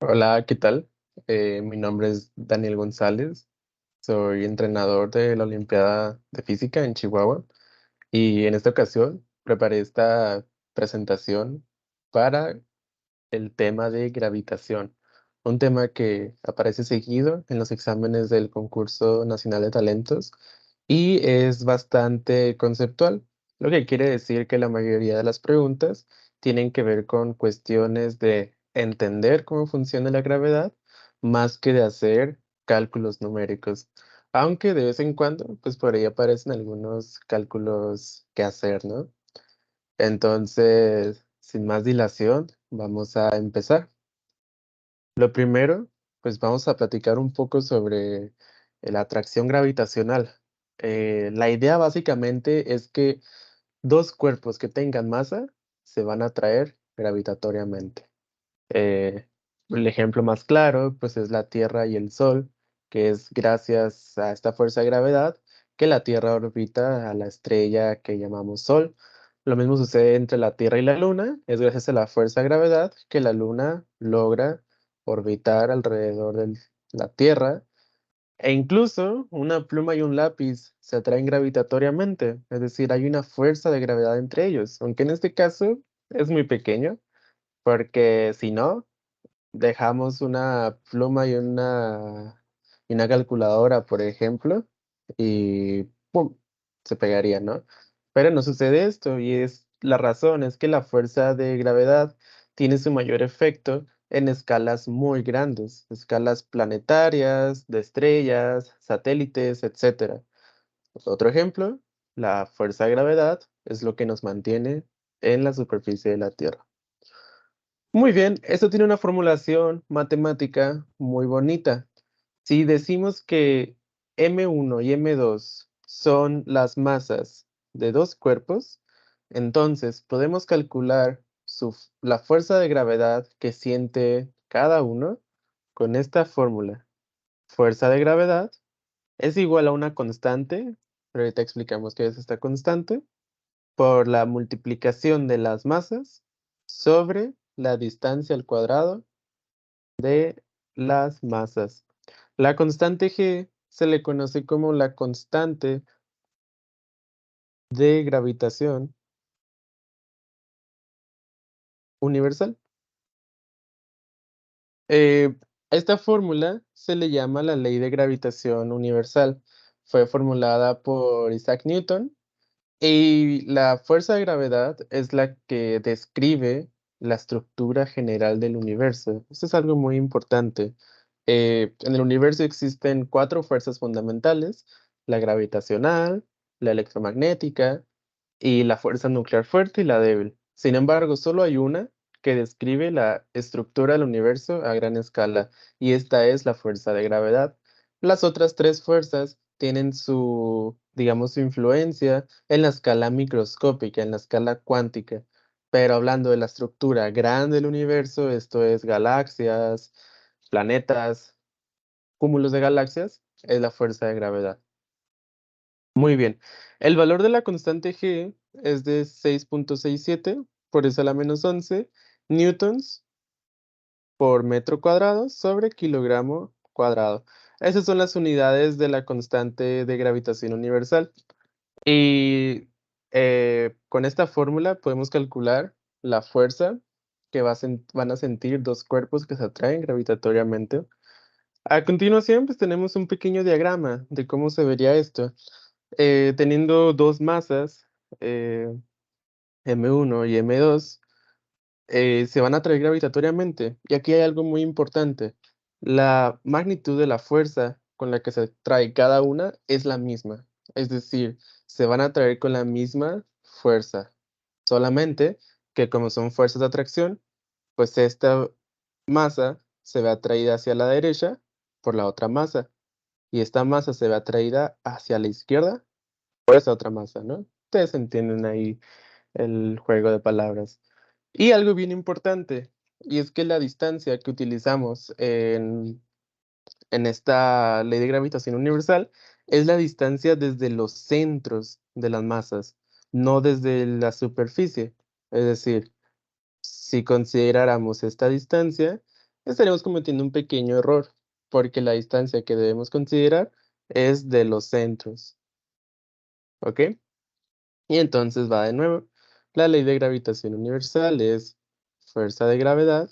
Hola, ¿qué tal? Mi nombre es Daniel González, soy entrenador de la Olimpiada de Física en Chihuahua y en esta ocasión preparé esta presentación para el tema de gravitación, un tema que aparece seguido en los exámenes del Concurso Nacional de Talentos y es bastante conceptual, lo que quiere decir que la mayoría de las preguntas tienen que ver con cuestiones de entender cómo funciona la gravedad más que de hacer cálculos numéricos, aunque de vez en cuando, pues por ahí aparecen algunos cálculos que hacer, ¿no? Entonces, sin más dilación, vamos a empezar. Lo primero, pues vamos a platicar un poco sobre la atracción gravitacional. La idea básicamente es que dos cuerpos que tengan masa se van a atraer gravitatoriamente. El ejemplo más claro, pues es la Tierra y el Sol, que es gracias a esta fuerza de gravedad que la Tierra orbita a la estrella que llamamos Sol. Lo mismo sucede entre la Tierra y la Luna, es gracias a la fuerza de gravedad que la Luna logra orbitar alrededor de la Tierra, e incluso una pluma y un lápiz se atraen gravitatoriamente, es decir, hay una fuerza de gravedad entre ellos, aunque en este caso es muy pequeño, porque si no, dejamos una pluma y una calculadora, por ejemplo, y ¡pum! Se pegaría, ¿no? Pero no sucede esto, y es la razón es que la fuerza de gravedad tiene su mayor efecto en escalas muy grandes, escalas planetarias, de estrellas, satélites, etcétera. Otro ejemplo, la fuerza de gravedad es lo que nos mantiene en la superficie de la Tierra. Muy bien, esto tiene una formulación matemática muy bonita. Si decimos que M1 y M2 son las masas de dos cuerpos, entonces podemos calcular la fuerza de gravedad que siente cada uno con esta fórmula. Fuerza de gravedad es igual a una constante, pero ahorita explicamos qué es esta constante, por la multiplicación de las masas sobre la distancia al cuadrado de las masas. La constante G se le conoce como la constante de gravitación universal. Eh, Esta fórmula se le llama la ley de gravitación universal. Fue formulada por Isaac Newton y la fuerza de gravedad es la que describe la estructura general del universo. Esto es algo muy importante. En el universo existen cuatro fuerzas fundamentales: la gravitacional, la electromagnética y la fuerza nuclear fuerte y la débil. Sin embargo, solo hay una que describe la estructura del universo a gran escala, y esta es la fuerza de gravedad. Las otras tres fuerzas tienen su, digamos, su influencia en la escala microscópica, en la escala cuántica. Pero hablando de la estructura grande del universo, esto es galaxias, planetas, cúmulos de galaxias, es la fuerza de gravedad. Muy bien. El valor de la constante G es de 6,67 por eso a la -11 newtons por metro cuadrado sobre kilogramo cuadrado. Esas son las unidades de la constante de gravitación universal. Y con esta fórmula podemos calcular la fuerza que van a sentir dos cuerpos que se atraen gravitatoriamente. A continuación, pues tenemos un pequeño diagrama de cómo se vería esto. Teniendo dos masas, eh, M1 y M2, se van a atraer gravitatoriamente. Y aquí hay algo muy importante. La magnitud de la fuerza con la que se atrae cada una es la misma. Es decir, se van a atraer con la misma fuerza. Solamente que como son fuerzas de atracción, pues esta masa se ve atraída hacia la derecha por la otra masa. Y esta masa se ve atraída hacia la izquierda por esa otra masa, ¿no? Ustedes entienden ahí el juego de palabras. Y algo bien importante, y es que la distancia que utilizamos en esta ley de gravitación universal es la distancia desde los centros de las masas, no desde la superficie. Es decir, si consideráramos esta distancia, estaremos cometiendo un pequeño error, porque la distancia que debemos considerar es de los centros, ¿ok? Y entonces va de nuevo. La ley de gravitación universal es fuerza de gravedad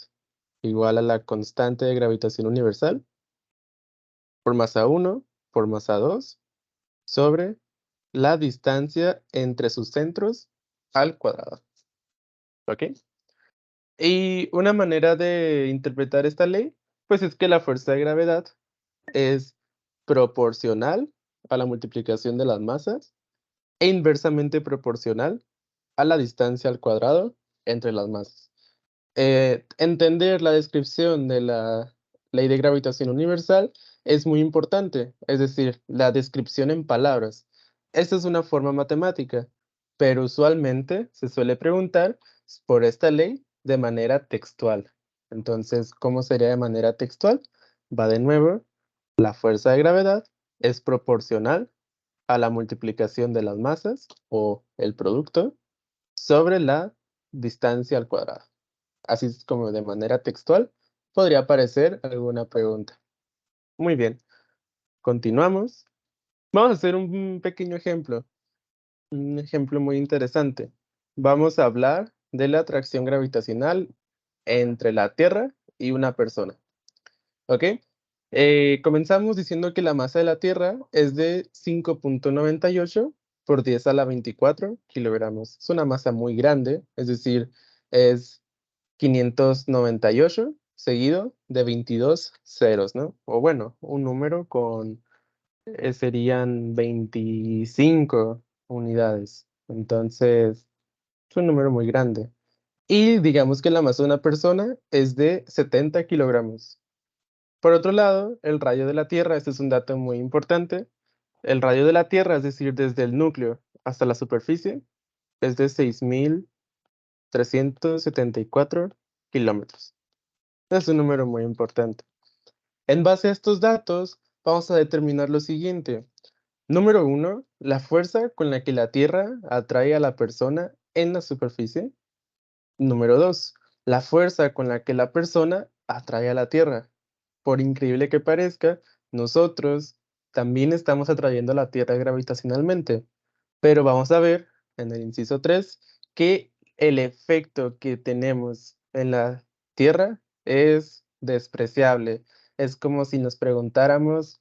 igual a la constante de gravitación universal por masa 1 por masa 2 sobre la distancia entre sus centros al cuadrado, ¿ok? Y una manera de interpretar esta ley, pues es que la fuerza de gravedad es proporcional a la multiplicación de las masas e inversamente proporcional a la distancia al cuadrado entre las masas. Entender la descripción de la ley de gravitación universal es muy importante, es decir, la descripción en palabras. Esta es una forma matemática, pero usualmente se suele preguntar por esta ley de manera textual. Entonces, ¿cómo sería de manera textual? Va de nuevo, la fuerza de gravedad es proporcional a la multiplicación de las masas o el producto sobre la distancia al cuadrado. Así es como de manera textual podría aparecer alguna pregunta. Muy bien, continuamos. Vamos a hacer un pequeño ejemplo, un ejemplo muy interesante. Vamos a hablar de la atracción gravitacional entre la Tierra y una persona. ¿Ok? Comenzamos diciendo que la masa de la Tierra es de 5,98 por 10 a la 24 kilogramos. Es una masa muy grande, es decir, es 598 seguido de 22 ceros, ¿no? O bueno, un número con serían 25 unidades. Entonces, es un número muy grande. Y digamos que la masa de una persona es de 70 kilogramos. Por otro lado, el radio de la Tierra, este es un dato muy importante. El radio de la Tierra, es decir, desde el núcleo hasta la superficie, es de 6,374 kilómetros. Es un número muy importante. En base a estos datos, vamos a determinar lo siguiente. Número 1, la fuerza con la que la Tierra atrae a la persona en la superficie. Número 2, la fuerza con la que la persona atrae a la Tierra. Por increíble que parezca, nosotros también estamos atrayendo a la Tierra gravitacionalmente, pero vamos a ver en el inciso 3 que el efecto que tenemos en la Tierra es despreciable. Es como si nos preguntáramos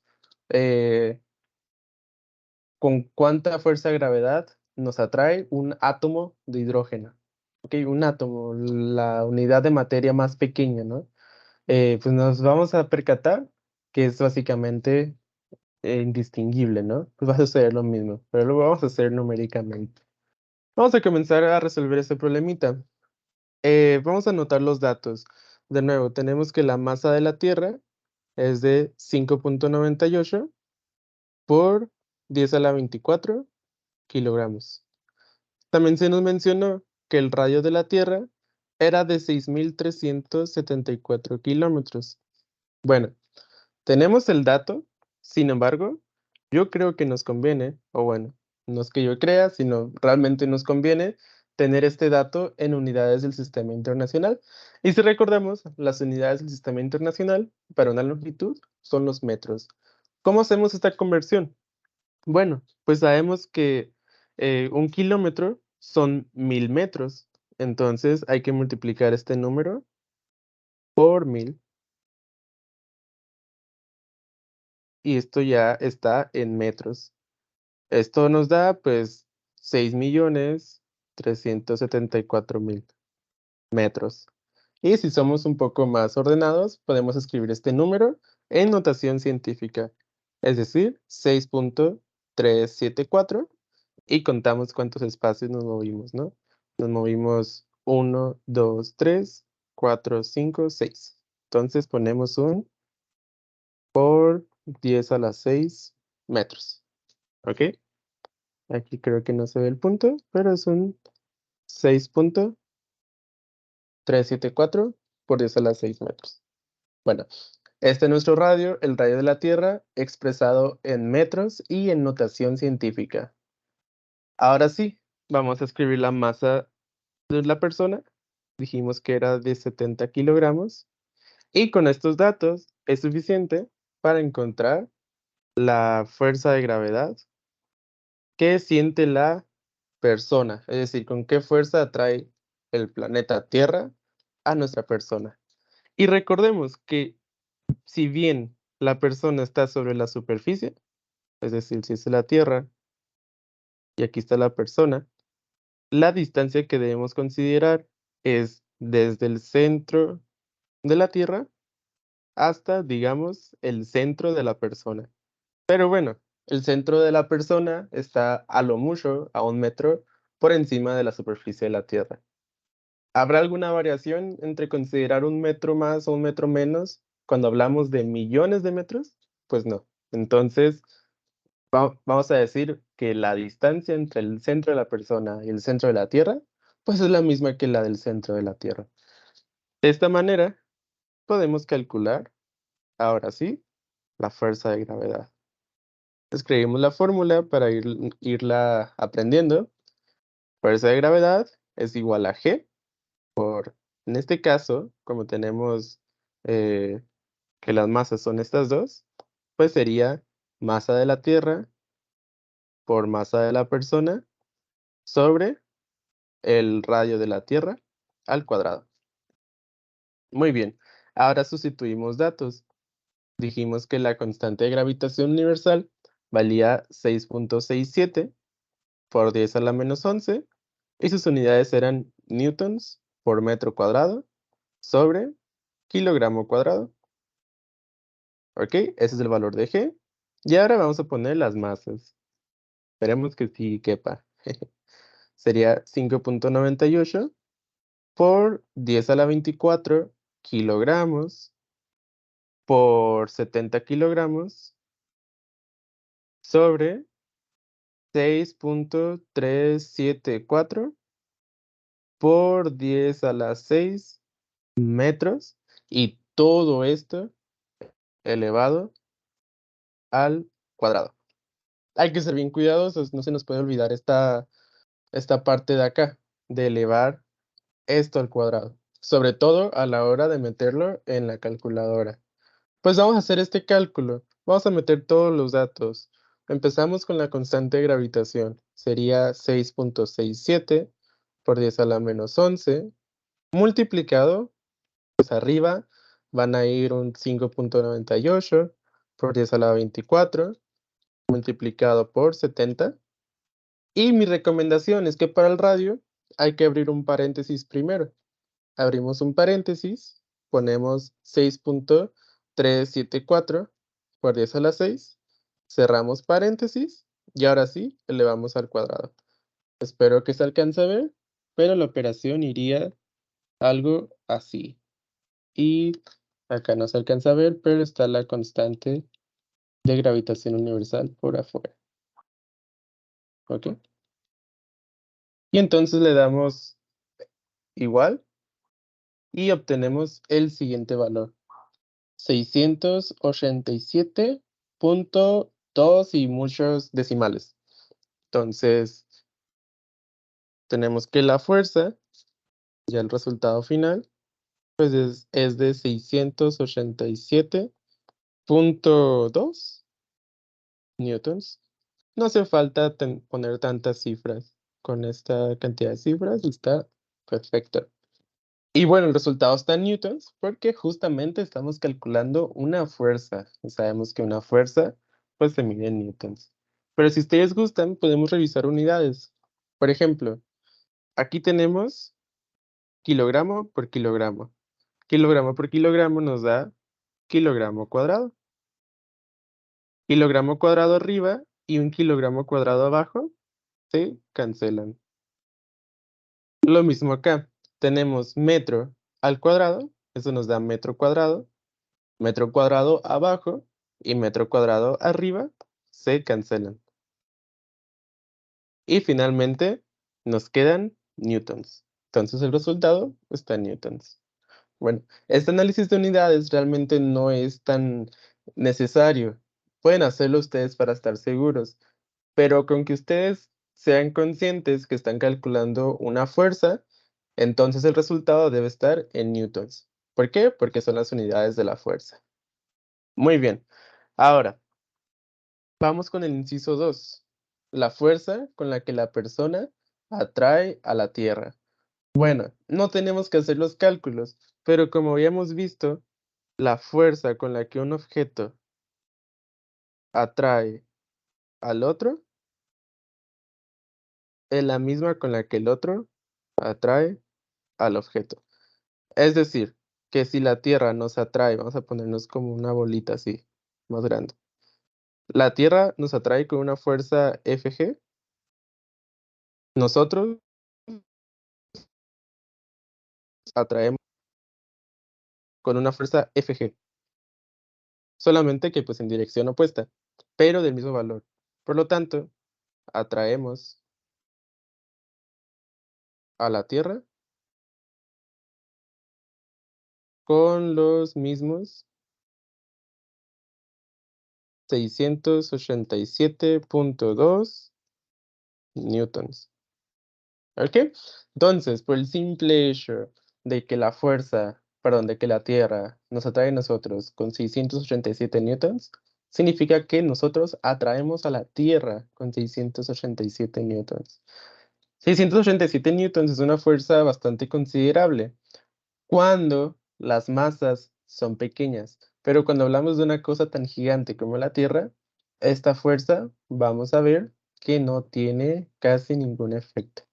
con cuánta fuerza de gravedad nos atrae un átomo de hidrógeno. Ok, un átomo, la unidad de materia más pequeña, ¿no? Pues nos vamos a percatar que es básicamente indistinguible, ¿no? Pues va a suceder lo mismo, pero lo vamos a hacer numéricamente. Vamos a comenzar a resolver este problemita. Vamos a anotar los datos. De nuevo, tenemos que la masa de la Tierra es de 5,98 por 10 a la 24 kilogramos. También se nos mencionó que el radio de la Tierra era de 6,374 kilómetros. Bueno, tenemos el dato, sin embargo, yo creo que nos conviene, o bueno, no es que yo crea, sino realmente nos conviene tener este dato en unidades del sistema internacional. Y si recordamos, las unidades del sistema internacional para una longitud son los metros. ¿Cómo hacemos esta conversión? Bueno, pues sabemos que 1 kilómetro son 1000 metros. Entonces hay que multiplicar este número por 1000. Y esto ya está en metros. Esto nos da pues 6,374,000 metros. Y si somos un poco más ordenados, podemos escribir este número en notación científica, es decir, 6,374 y contamos cuántos espacios nos movimos, ¿no? Nos movimos 1, 2, 3, 4, 5, 6. Entonces ponemos un por 10 a la 6 metros, ¿ok? Aquí creo que no se ve el punto, pero es un 6,374 por 10 a la 6 metros. Bueno, este es nuestro radio, el radio de la Tierra, expresado en metros y en notación científica. Ahora sí, vamos a escribir la masa de la persona. Dijimos que era de 70 kilogramos. Y con estos datos es suficiente para encontrar la fuerza de gravedad que siente la persona, es decir, con qué fuerza atrae el planeta Tierra a nuestra persona. Y recordemos que si bien la persona está sobre la superficie, es decir, si es la Tierra y aquí está la persona, la distancia que debemos considerar es desde el centro de la Tierra hasta, digamos, el centro de la persona. Pero bueno, el centro de la persona está a lo mucho a 1 metro por encima de la superficie de la Tierra. ¿Habrá alguna variación entre considerar 1 metro más o 1 metro menos cuando hablamos de millones de metros? Pues no. Entonces, vamos a decir que la distancia entre el centro de la persona y el centro de la Tierra, pues es la misma que la del centro de la Tierra. De esta manera, podemos calcular, ahora sí, la fuerza de gravedad. Escribimos la fórmula para irla aprendiendo. Fuerza de gravedad es igual a G por, en este caso, como tenemos eh, que las masas son estas dos, pues sería masa de la Tierra por masa de la persona sobre el radio de la Tierra al cuadrado. Muy bien, ahora sustituimos datos. Dijimos que la constante de gravitación universal valía 6.67 por 10 a la menos 11 y sus unidades eran newtons por metro cuadrado sobre kilogramo cuadrado. ¿Ok? Ese es el valor de G. Y ahora vamos a poner las masas. Esperemos que sí quepa. Sería 5.98 por 10 a la 24 kilogramos por 70 kilogramos sobre 6.374 por 10 a la 6 metros y todo esto elevado al cuadrado. Hay que ser bien cuidadosos, no se nos puede olvidar esta parte de acá, de elevar esto al cuadrado, sobre todo a la hora de meterlo en la calculadora. Pues vamos a hacer este cálculo, vamos a meter todos los datos. Empezamos con la constante de gravitación, sería 6.67 por 10 a la menos 11, multiplicado, pues arriba van a ir un 5.98 por 10 a la 24, multiplicado por 70. Y mi recomendación es que para el radio hay que abrir un paréntesis primero. Abrimos un paréntesis, ponemos 6.374 por 10 a la 6, cerramos paréntesis y ahora sí elevamos al cuadrado. Espero que se alcance a ver, pero la operación iría algo así. Y acá no se alcanza a ver, pero está la constante de gravitación universal por afuera. ¿Ok? Y entonces le damos igual y obtenemos el siguiente valor. 687.2 y muchos decimales. Entonces, tenemos que la fuerza, ya el resultado final, pues es de 687.2 newtons. No hace falta poner tantas cifras. Con esta cantidad de cifras está perfecto. Y bueno, el resultado está en newtons porque justamente estamos calculando una fuerza. Y sabemos que una fuerza pues se mide en newtons. Pero si ustedes gustan, podemos revisar unidades. Por ejemplo, aquí tenemos kilogramo por kilogramo. Kilogramo por kilogramo nos da kilogramo cuadrado. Kilogramo cuadrado arriba y un kilogramo cuadrado abajo se cancelan. Lo mismo acá. Tenemos metro al cuadrado, eso nos da metro cuadrado abajo y metro cuadrado arriba se cancelan. Y finalmente nos quedan newtons. Entonces el resultado está en newtons. Bueno, este análisis de unidades realmente no es tan necesario. Pueden hacerlo ustedes para estar seguros, pero con que ustedes sean conscientes que están calculando una fuerza, entonces el resultado debe estar en newtons. ¿Por qué? Porque son las unidades de la fuerza. Muy bien. Ahora, vamos con el inciso 2. La fuerza con la que la persona atrae a la Tierra. Bueno, no tenemos que hacer los cálculos, pero como habíamos visto, la fuerza con la que un objeto atrae al otro es la misma con la que el otro atrae al objeto. Es decir, que si la Tierra nos atrae, vamos a ponernos como una bolita así, más grande. La Tierra nos atrae con una fuerza Fg, nosotros atraemos con una fuerza Fg, solamente que pues en dirección opuesta, pero del mismo valor. Por lo tanto, atraemos a la Tierra con los mismos 687.2 newtons. ¿Ok? Entonces, por el simple hecho de que la fuerza, perdón, de que la Tierra nos atrae a nosotros con 687 newtons, significa que nosotros atraemos a la Tierra con 687 newtons. 687 newtons es una fuerza bastante considerable cuando las masas son pequeñas, pero cuando hablamos de una cosa tan gigante como la Tierra, esta fuerza vamos a ver que no tiene casi ningún efecto.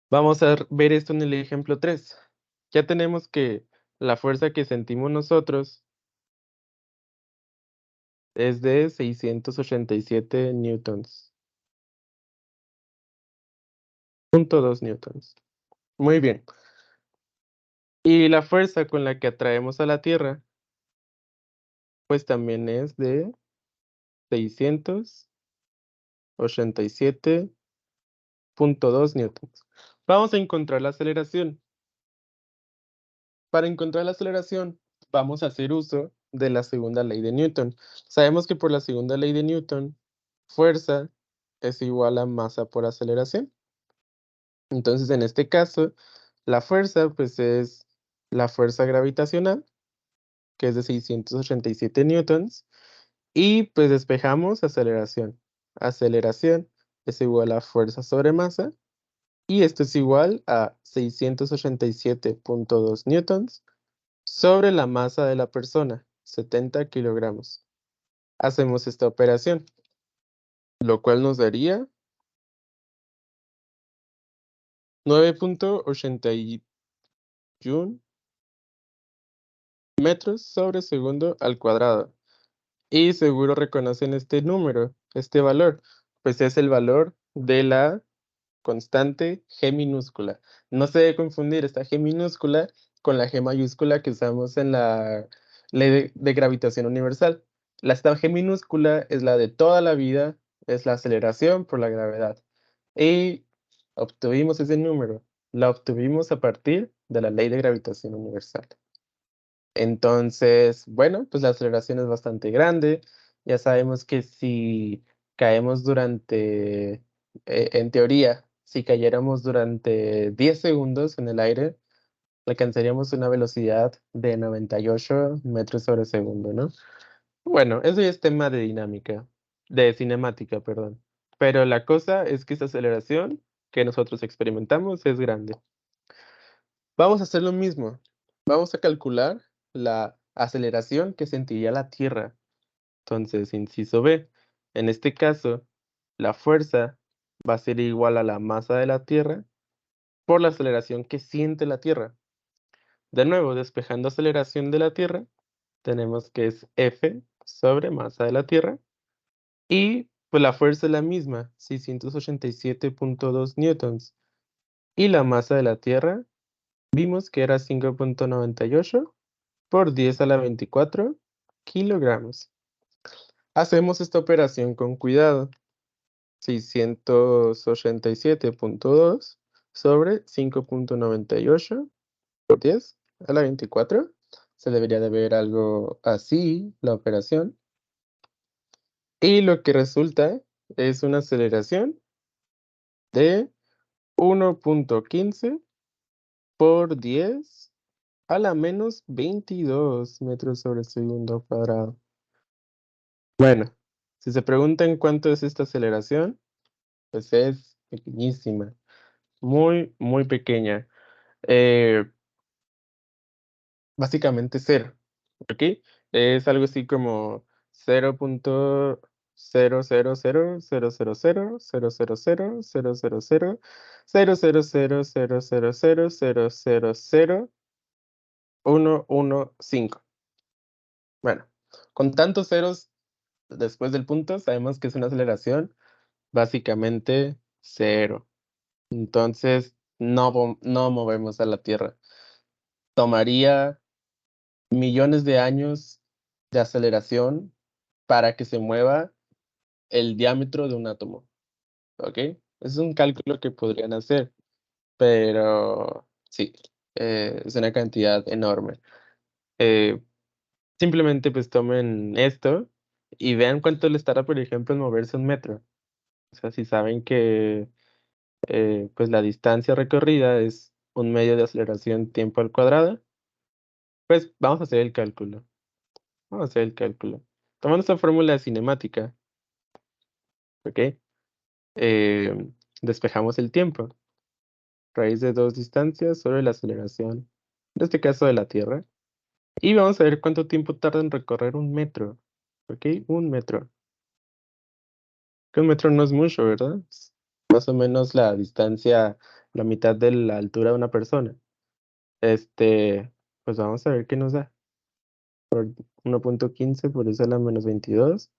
Vamos a ver esto en el ejemplo 3. Ya tenemos que la fuerza que sentimos nosotros es de 687 newtons. 0.2 newtons. Muy bien. Y la fuerza con la que atraemos a la Tierra, pues también es de 687.2 newtons. Vamos a encontrar la aceleración. Para encontrar la aceleración, vamos a hacer uso de la segunda ley de Newton. Sabemos que por la segunda ley de Newton, fuerza es igual a masa por aceleración. Entonces, en este caso, la fuerza, pues, es la fuerza gravitacional, que es de 687 newtons, y pues despejamos aceleración. Aceleración es igual a fuerza sobre masa, y esto es igual a 687.2 newtons sobre la masa de la persona, 70 kilogramos. Hacemos esta operación, lo cual nos daría 9.81 metros sobre segundo al cuadrado. Y seguro reconocen este número, este valor, pues es el valor de la constante G minúscula. No se debe confundir esta G minúscula con la G mayúscula que usamos en la ley de gravitación universal. Esta G minúscula es la de toda la vida, es la aceleración por la gravedad. Y obtuvimos ese número. La obtuvimos a partir de la ley de gravitación universal. Entonces, bueno, pues la aceleración es bastante grande. Ya sabemos que si caemos durante, en teoría, si cayéramos durante 10 segundos en el aire, alcanzaríamos una velocidad de 98 metros sobre segundo, ¿no? Bueno, eso ya es tema de dinámica, de cinemática, perdón. Pero la cosa es que esta aceleración que nosotros experimentamos es grande. Vamos a hacer lo mismo. Vamos a calcular la aceleración que sentiría la Tierra. Entonces, inciso B. En este caso, la fuerza va a ser igual a la masa de la Tierra por la aceleración que siente la Tierra. De nuevo, despejando aceleración de la Tierra, tenemos que es F sobre masa de la Tierra. Y pues la fuerza es la misma, 687.2 newtons. Y la masa de la Tierra, vimos que era 5.98 por 10 a la 24 kilogramos. Hacemos esta operación con cuidado. 687.2 sobre 5.98 por 10 a la 24. Se debería de ver algo así la operación. Y lo que resulta es una aceleración de 1.15 por 10 a la menos 22 metros sobre segundo cuadrado. Bueno, si se preguntan cuánto es esta aceleración, pues es pequeñísima, muy, muy pequeña. Eh, Básicamente cero, ¿ok? Es algo así como 0.000000000000000000000000000000000000000000000000000000000000000000000000000000000000000000000000000000000000000000000000000000000000000000000000000000000000000000000000000000000000000000000000000000000000000000000000000000000000000000000000000000000000000000000000000000000000000000000000000000000000000000000000000000000000000000000000000000000000000000000 esta aceleración, básicamente cero. Entonces, no movemos a la Tierra. Tomaría millones de años de aceleración para que se mueva el diámetro de un átomo, ¿ok? Es un cálculo que podrían hacer, pero sí, es una cantidad enorme. Eh, Simplemente, pues, tomen esto y vean cuánto les tarda, por ejemplo, en moverse un metro. O sea, si saben que, pues, la distancia recorrida es un medio de aceleración tiempo al cuadrado, pues, vamos a hacer el cálculo. Vamos a hacer el cálculo. Tomando esta fórmula cinemática, ¿ok? Despejamos el tiempo. Raíz de 2 distancias sobre la aceleración, en este caso de la Tierra. Y vamos a ver cuánto tiempo tarda en recorrer un metro, ¿ok? Un metro. Que un metro no es mucho, ¿verdad? Es más o menos la distancia, la mitad de la altura de una persona. Pues vamos a ver qué nos da. 1.15 por eso a la menos 22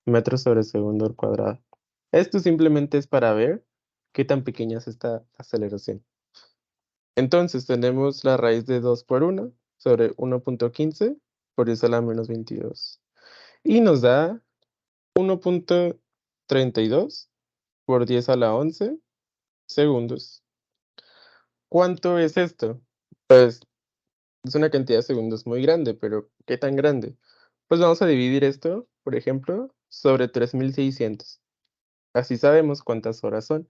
metros sobre segundo al cuadrado. Esto simplemente es para ver qué tan pequeña es esta aceleración. Entonces tenemos la raíz de 2 por 1 sobre 1.15 por 10 a la menos 22. Y nos da 1.32 por 10 a la 11 segundos. ¿Cuánto es esto? Pues es una cantidad de segundos muy grande, pero ¿qué tan grande? Pues vamos a dividir esto, por ejemplo, sobre 3600. Así sabemos cuántas horas son.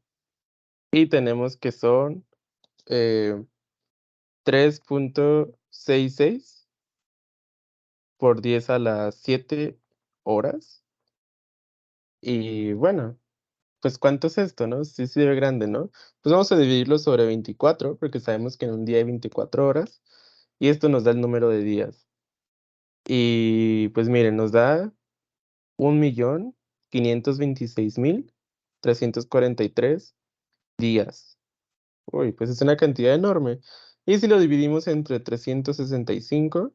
Y tenemos que son 3.66 por 10 a las 7 horas. Y bueno, pues ¿cuánto es esto, no? Sí, sí, ve grande, ¿no? Pues vamos a dividirlo sobre 24, porque sabemos que en un día hay 24 horas, y esto nos da el número de días. Y pues miren, nos da 1.526.343 días. Uy, pues es una cantidad enorme. Y si lo dividimos entre 365,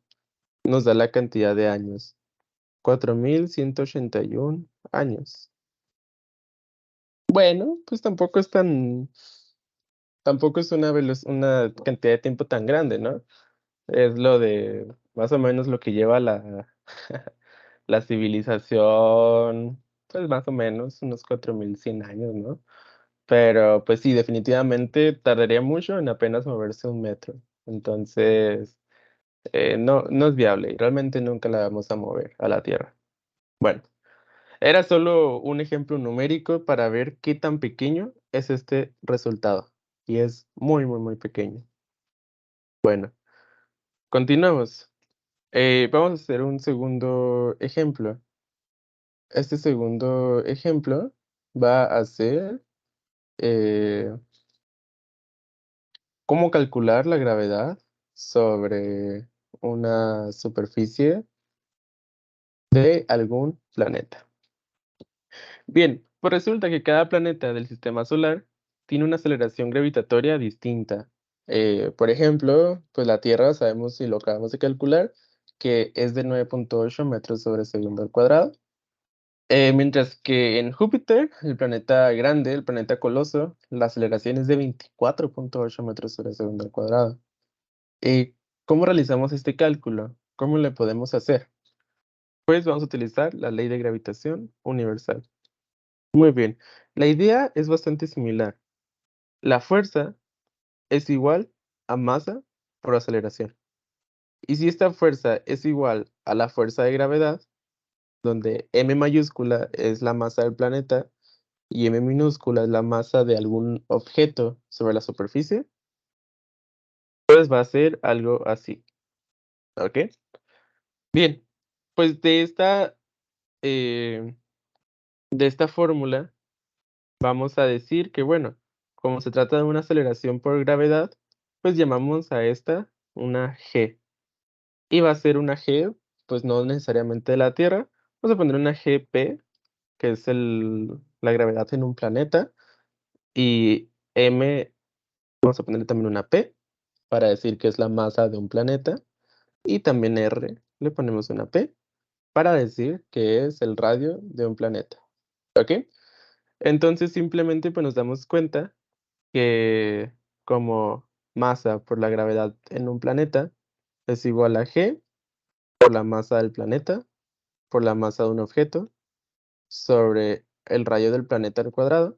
nos da la cantidad de años. 4.181 años. Bueno, pues tampoco es una cantidad de tiempo tan grande, ¿no? Es lo de más o menos lo que lleva la, la civilización, pues más o menos unos 4.100 años, ¿no? Pero pues sí, definitivamente tardaría mucho en apenas moverse un metro. Entonces, no es viable y realmente nunca la vamos a mover a la Tierra. Bueno, era solo un ejemplo numérico para ver qué tan pequeño es este resultado. Y es muy, muy, muy pequeño. Bueno, continuamos. Vamos a hacer un segundo ejemplo. Este segundo ejemplo va a ser cómo calcular la gravedad sobre una superficie de algún planeta. Bien, pues resulta que cada planeta del sistema solar tiene una aceleración gravitatoria distinta. Por ejemplo, pues la Tierra, sabemos y lo acabamos de calcular, que es de 9.8 metros sobre segundo al cuadrado. Mientras que en Júpiter, el planeta grande, el planeta coloso, la aceleración es de 24.8 metros sobre segundo al cuadrado. ¿Cómo realizamos este cálculo? ¿Cómo le podemos hacer? Pues vamos a utilizar la ley de gravitación universal. Muy bien, la idea es bastante similar. La fuerza es igual a masa por aceleración. Y si esta fuerza es igual a la fuerza de gravedad, donde m mayúscula es la masa del planeta y m minúscula es la masa de algún objeto sobre la superficie, pues va a ser algo así, ¿ok? Bien, pues eh, de esta fórmula vamos a decir que, bueno, como se trata de una aceleración por gravedad, pues llamamos a esta una g. Y va a ser una g, pues no necesariamente de la Tierra. Vamos a poner una gp, que es la gravedad en un planeta, y m, vamos a ponerle también una p, para decir que es la masa de un planeta, y también r, le ponemos una p, para decir que es el radio de un planeta, ¿ok? Entonces simplemente pues nos damos cuenta que como masa por la gravedad en un planeta es igual a g por la masa del planeta por la masa de un objeto sobre el radio del planeta al cuadrado,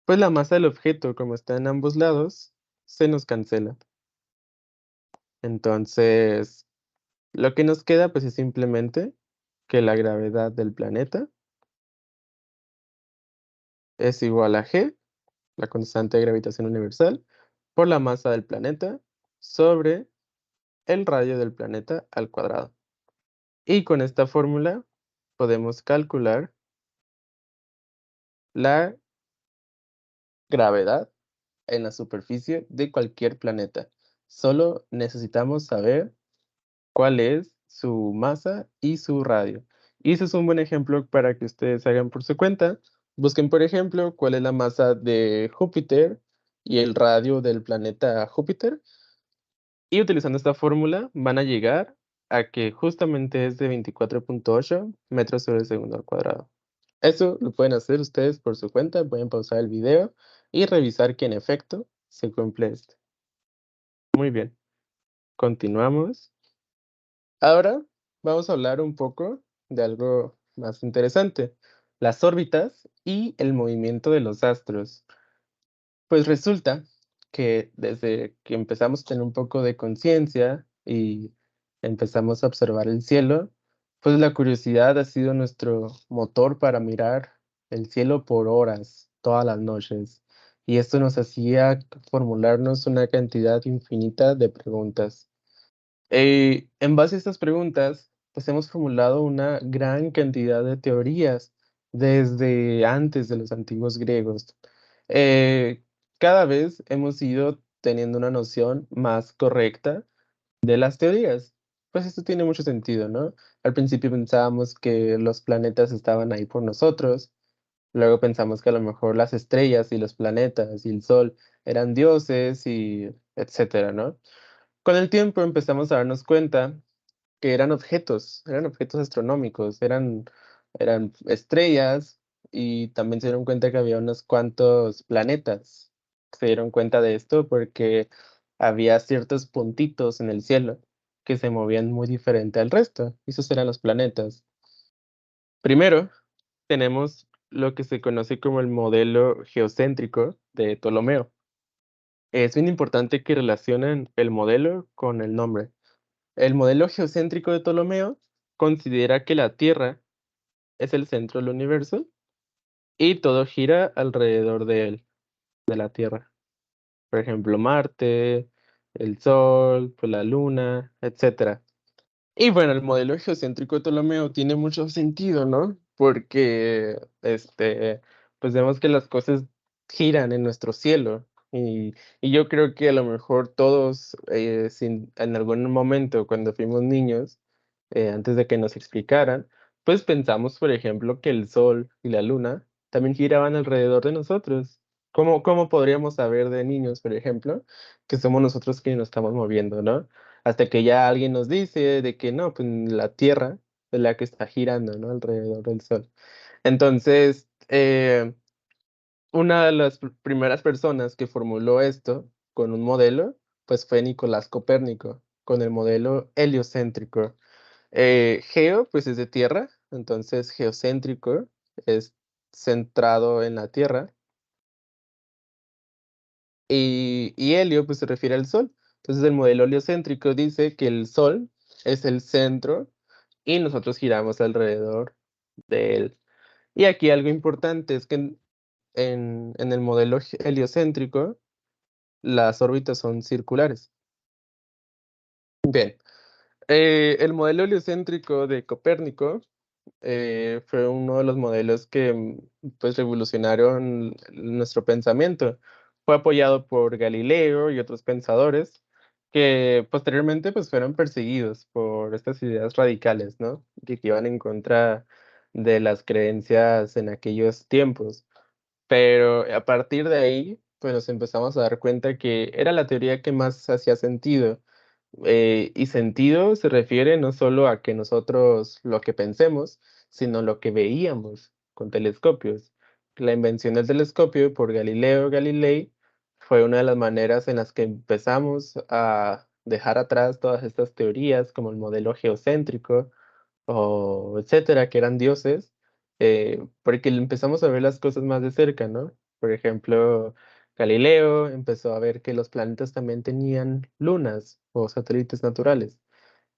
pues la masa del objeto, como está en ambos lados, se nos cancela. Entonces, lo que nos queda pues es simplemente que la gravedad del planeta es igual a g, la constante de gravitación universal, por la masa del planeta sobre el radio del planeta al cuadrado. Y con esta fórmula podemos calcular la gravedad en la superficie de cualquier planeta. Solo necesitamos saber cuál es su masa y su radio. Y ese es un buen ejemplo para que ustedes hagan por su cuenta. Busquen, por ejemplo, cuál es la masa de Júpiter y el radio del planeta Júpiter. Y utilizando esta fórmula van a llegar a que justamente es de 24.8 metros sobre el segundo al cuadrado. Eso lo pueden hacer ustedes por su cuenta, pueden pausar el video y revisar que en efecto se cumple esto. Muy bien, continuamos. Ahora vamos a hablar un poco de algo más interesante, las órbitas y el movimiento de los astros. Pues resulta que desde que empezamos a tener un poco de conciencia y empezamos a observar el cielo, pues la curiosidad ha sido nuestro motor para mirar el cielo por horas, todas las noches. Y esto nos hacía formularnos una cantidad infinita de preguntas. En base a estas preguntas, pues hemos formulado una gran cantidad de teorías desde antes de los antiguos griegos. Eh, Cada vez hemos ido teniendo una noción más correcta de las teorías. Pues esto tiene mucho sentido, ¿no? Al principio pensábamos que los planetas estaban ahí por nosotros, luego pensamos que a lo mejor las estrellas y los planetas y el sol eran dioses y etcétera, ¿no? Con el tiempo empezamos a darnos cuenta que eran objetos astronómicos, eran estrellas y también se dieron cuenta que había unos cuantos planetas. Se dieron cuenta de esto porque había ciertos puntitos en el cielo que se movían muy diferente al resto, y esos eran los planetas. Primero, tenemos lo que se conoce como el modelo geocéntrico de Ptolomeo. Es bien importante que relacionen el modelo con el nombre. El modelo geocéntrico de Ptolomeo considera que la Tierra es el centro del universo y todo gira alrededor de él, de la Tierra. Por ejemplo, Marte, el Sol, pues la Luna, etcétera. Y bueno, el modelo geocéntrico de Ptolomeo tiene mucho sentido, ¿no? Porque, pues vemos que las cosas giran en nuestro cielo. Y yo creo que a lo mejor todos, en algún momento cuando fuimos niños, antes de que nos explicaran, pues pensamos, por ejemplo, que el Sol y la Luna también giraban alrededor de nosotros. ¿Cómo podríamos saber de niños, por ejemplo, que somos nosotros quienes nos estamos moviendo, ¿no? Hasta que ya alguien nos dice de que no, pues la Tierra es la que está girando, ¿no? Alrededor del Sol. Entonces, una de las primeras personas que formuló esto con un modelo, pues fue Nicolás Copérnico, con el modelo heliocéntrico. Geo, pues es de Tierra, entonces geocéntrico es centrado en la Tierra. Y helio, pues se refiere al Sol. Entonces el modelo heliocéntrico dice que el Sol es el centro y nosotros giramos alrededor de él. Y aquí algo importante es que en el modelo heliocéntrico las órbitas son circulares. Bien, el modelo heliocéntrico de Copérnico fue uno de los modelos que, pues, revolucionaron nuestro pensamiento. Fue apoyado por Galileo y otros pensadores que posteriormente, pues, fueron perseguidos por estas ideas radicales, ¿no? Que iban en contra de las creencias en aquellos tiempos. Pero a partir de ahí, pues, nos empezamos a dar cuenta que era la teoría que más hacía sentido. Y sentido se refiere no solo a que nosotros lo que pensemos, sino lo que veíamos con telescopios. La invención del telescopio por Galileo Galilei fue una de las maneras en las que empezamos a dejar atrás todas estas teorías, como el modelo geocéntrico o etcétera, que eran dioses, porque empezamos a ver las cosas más de cerca, ¿no? Por ejemplo, Galileo empezó a ver que los planetas también tenían lunas o satélites naturales.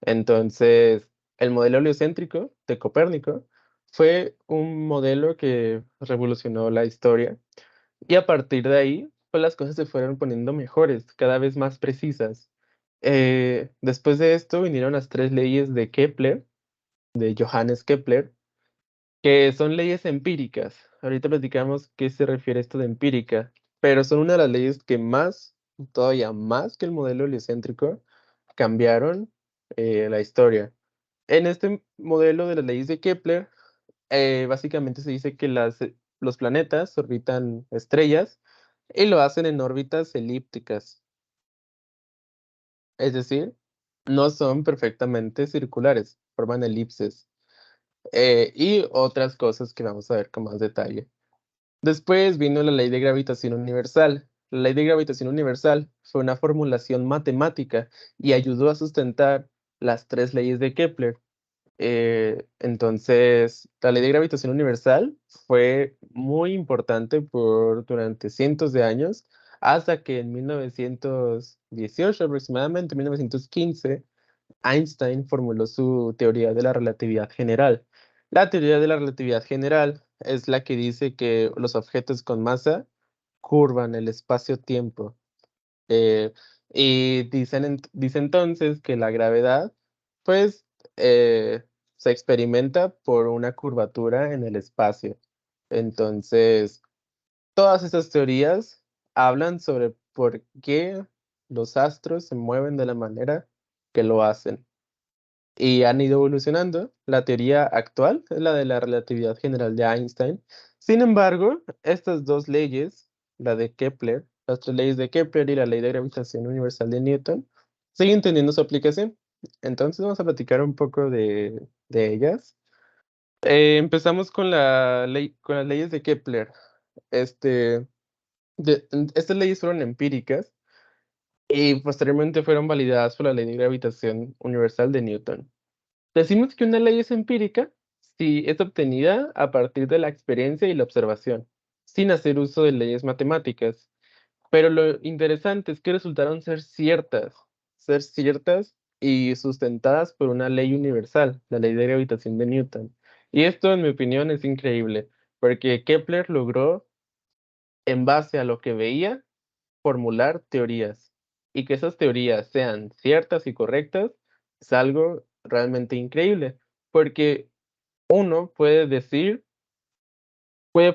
Entonces, el modelo heliocéntrico de Copérnico fue un modelo que revolucionó la historia y a partir de ahí, pues las cosas se fueron poniendo mejores, cada vez más precisas. Después de esto vinieron las tres leyes de Kepler, de Johannes Kepler, que son leyes empíricas. Ahorita platicamos qué se refiere esto de empírica, pero son una de las leyes que más, todavía más que el modelo heliocéntrico, cambiaron la historia. En este modelo de las leyes de Kepler, básicamente se dice que los planetas orbitan estrellas y lo hacen en órbitas elípticas, es decir, no son perfectamente circulares, forman elipses. Y otras cosas que vamos a ver con más detalle. Después vino la ley de gravitación universal. La ley de gravitación universal fue una formulación matemática y ayudó a sustentar las tres leyes de Kepler. Entonces, la ley de gravitación universal fue muy importante durante cientos de años, hasta que en 1918, aproximadamente 1915, Einstein formuló su teoría de la relatividad general. La teoría de la relatividad general es la que dice que los objetos con masa curvan el espacio-tiempo. eh, y dice entonces que la gravedad, pues, eh, se experimenta por una curvatura en el espacio. Entonces, todas estas teorías hablan sobre por qué los astros se mueven de la manera que lo hacen y han ido evolucionando. La teoría actual es la de la relatividad general de Einstein. Sin embargo, estas dos leyes, la de Kepler, las tres leyes de Kepler y la ley de gravitación universal de Newton, siguen teniendo su aplicación. Entonces vamos a platicar un poco de ellas. Empezamos con con las leyes de Kepler. Este, Estas leyes fueron empíricas y posteriormente fueron validadas por la ley de gravitación universal de Newton. Decimos que una ley es empírica si es obtenida a partir de la experiencia y la observación, sin hacer uso de leyes matemáticas. Pero lo interesante es que resultaron ser ciertas y sustentadas por una ley universal, la ley de gravitación de Newton. Y esto, en mi opinión, es increíble, porque Kepler logró, en base a lo que veía, formular teorías. Y que esas teorías sean ciertas y correctas es algo realmente increíble, porque uno puede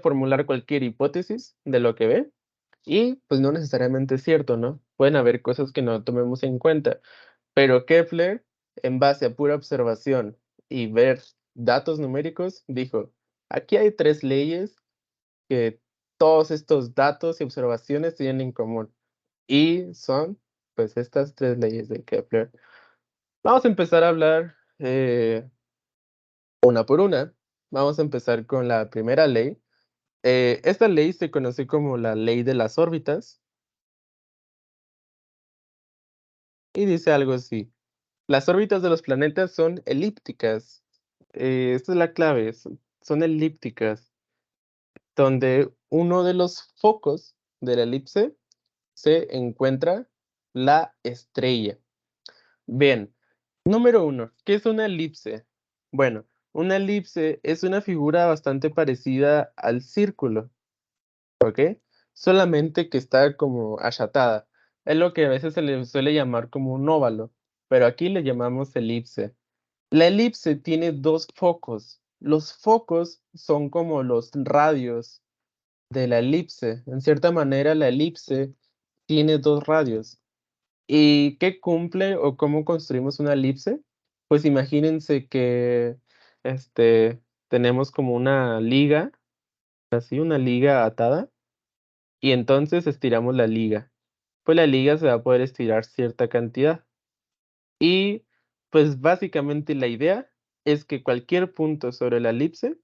formular cualquier hipótesis de lo que ve y pues no necesariamente es cierto, ¿no? Pueden haber cosas que no tomemos en cuenta, pero Kepler, en base a pura observación y ver datos numéricos, dijo, aquí hay tres leyes que todos estos datos y observaciones tienen en común y son pues estas tres leyes de Kepler. Vamos a empezar a hablar una por una. Vamos a empezar con la primera ley. Esta ley se conoce como la ley de las órbitas y dice algo así. Las órbitas de los planetas son elípticas. Esta es la clave, son elípticas, donde uno de los focos de la elipse se encuentra la estrella. Bien, número uno, ¿qué es una elipse? Bueno, una elipse es una figura bastante parecida al círculo, ¿ok? Solamente que está como achatada. Es lo que a veces se le suele llamar como un óvalo. pero aquí le llamamos elipse. La elipse tiene dos focos. Los focos son como los radios de la elipse. En cierta manera, la elipse tiene dos radios. ¿Y qué cumple o cómo construimos una elipse? Pues imagínense que tenemos como una liga, así, una liga atada, y entonces estiramos la liga. Pues la liga se va a poder estirar cierta cantidad. Y pues básicamente la idea es que cualquier punto sobre la elipse,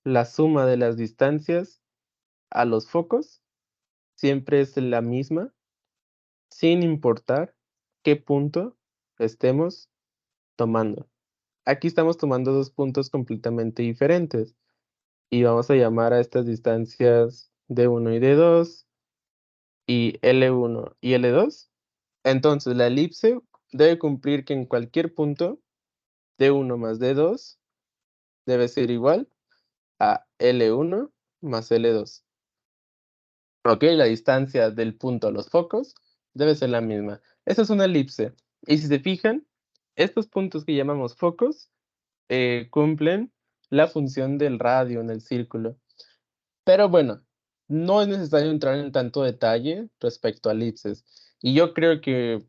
la suma de las distancias a los focos siempre es la misma, sin importar qué punto estemos tomando. Aquí estamos tomando dos puntos completamente diferentes y vamos a llamar a estas distancias D1 y D2 y L1 y L2. Entonces la elipse debe cumplir que en cualquier punto D1 más D2 debe ser igual a L1 más L2. Ok, la distancia del punto a los focos debe ser la misma. Esa es una elipse. Y si se fijan, estos puntos que llamamos focos cumplen la función del radio en el círculo. Pero bueno, no es necesario entrar en tanto detalle respecto a elipses. Y yo creo que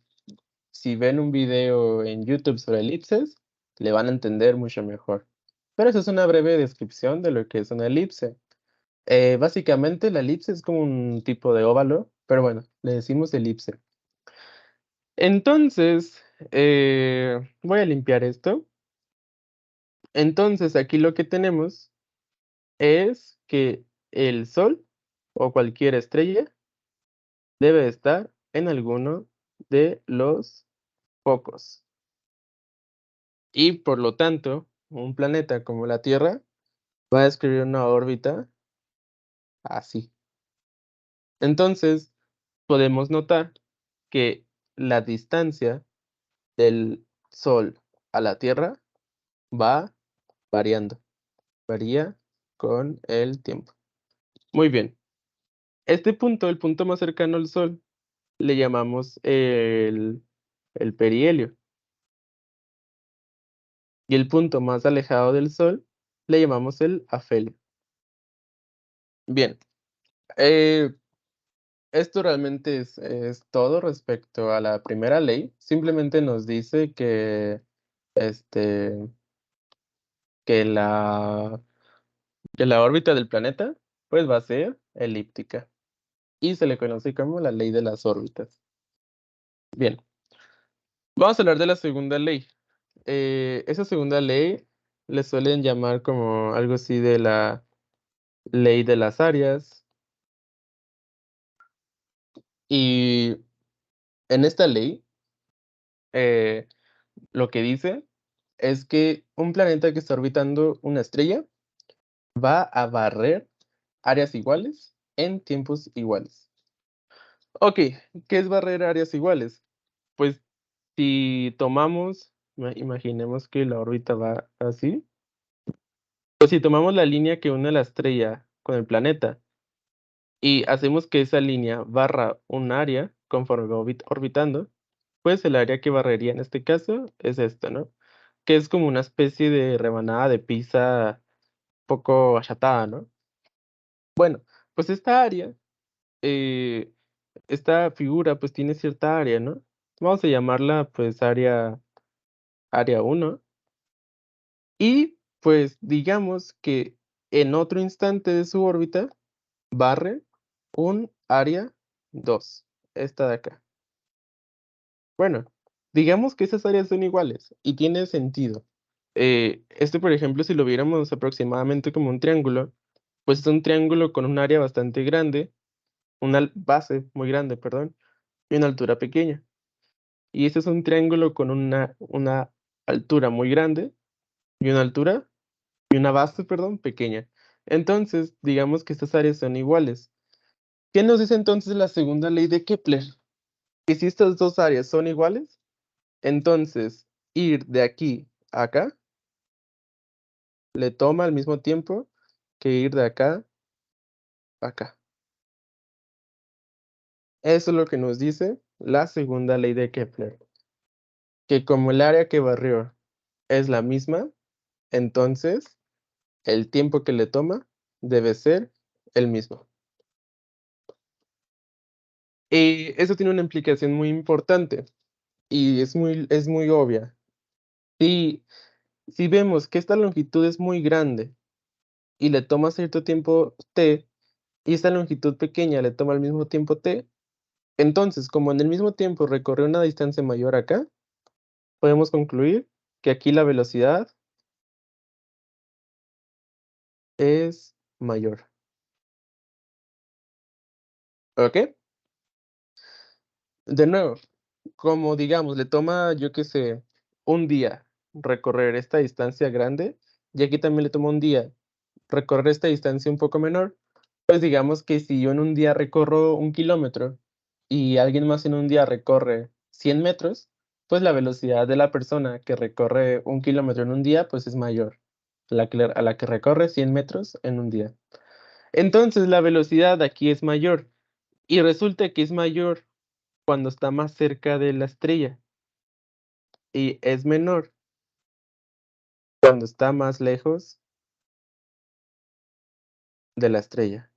si ven un video en YouTube sobre elipses, le van a entender mucho mejor. Pero esa es una breve descripción de lo que es una elipse. Básicamente la elipse es como un tipo de óvalo, pero bueno, le decimos elipse. Entonces, voy a limpiar esto. Entonces, aquí lo que tenemos es que el Sol o cualquier estrella debe estar en alguno de los focos. Y por lo tanto, un planeta como la Tierra va a describir una órbita así. Entonces, podemos notar que la distancia del Sol a la Tierra va variando, varía con el tiempo. Muy bien. Este punto, el punto más cercano al Sol, le llamamos el perihelio. Y el punto más alejado del Sol le llamamos el afelio. Bien, eh, esto realmente es todo respecto a la primera ley. Simplemente nos dice este, que que la órbita del planeta pues va a ser elíptica y se le conoce como la ley de las órbitas. Bien, vamos a hablar de la segunda ley. Esa segunda ley le suelen llamar como algo así de la ley de las áreas. Y en esta ley, eh, lo que dice es que un planeta que está orbitando una estrella va a barrer áreas iguales en tiempos iguales. Ok, ¿qué es barrer áreas iguales? Pues si tomamos, imaginemos que la órbita va así, pues si tomamos la línea que une la estrella con el planeta y hacemos que esa línea barra un área conforme va orbitando, pues el área que barrería en este caso es esta, ¿no? Que es como una especie de rebanada de pizza poco achatada, ¿no? Bueno, pues esta área, eh, esta figura, pues tiene cierta área, ¿no? Vamos a llamarla, pues, área 1. Y, pues, digamos que en otro instante de su órbita barre un área 2, esta de acá. Bueno, digamos que esas áreas son iguales y tiene sentido. Por ejemplo, si lo viéramos aproximadamente como un triángulo, pues es un triángulo con un área bastante grande, una base muy grande, perdón, y una altura pequeña. Y este es un triángulo con una altura muy grande y una altura y una base, perdón, pequeña. Entonces, digamos que estas áreas son iguales. ¿Qué nos dice entonces la segunda ley de Kepler? Que si estas dos áreas son iguales, entonces ir de aquí a acá le toma al mismo tiempo que ir de acá a acá. Eso es lo que nos dice la segunda ley de Kepler. que como el área que barrió es la misma, entonces el tiempo que le toma debe ser el mismo. Y eso tiene una implicación muy importante y es muy obvia. Si, si vemos que esta longitud es muy grande y le toma cierto tiempo t, y esta longitud pequeña le toma el mismo tiempo t, entonces, como en el mismo tiempo recorre una distancia mayor acá, podemos concluir que aquí la velocidad es mayor. ¿Ok? De nuevo, como digamos, le toma, yo qué sé, un día recorrer esta distancia grande, y aquí también le toma un día recorrer esta distancia un poco menor, pues digamos que si yo en un día recorro 1 kilómetro y alguien más en un día recorre 100 metros, pues la velocidad de la persona que recorre 1 kilómetro en un día, pues es mayor a la que recorre 100 metros en un día. Entonces la velocidad aquí es mayor y resulta que es mayor cuando está más cerca de la estrella y es menor cuando está más lejos de la estrella.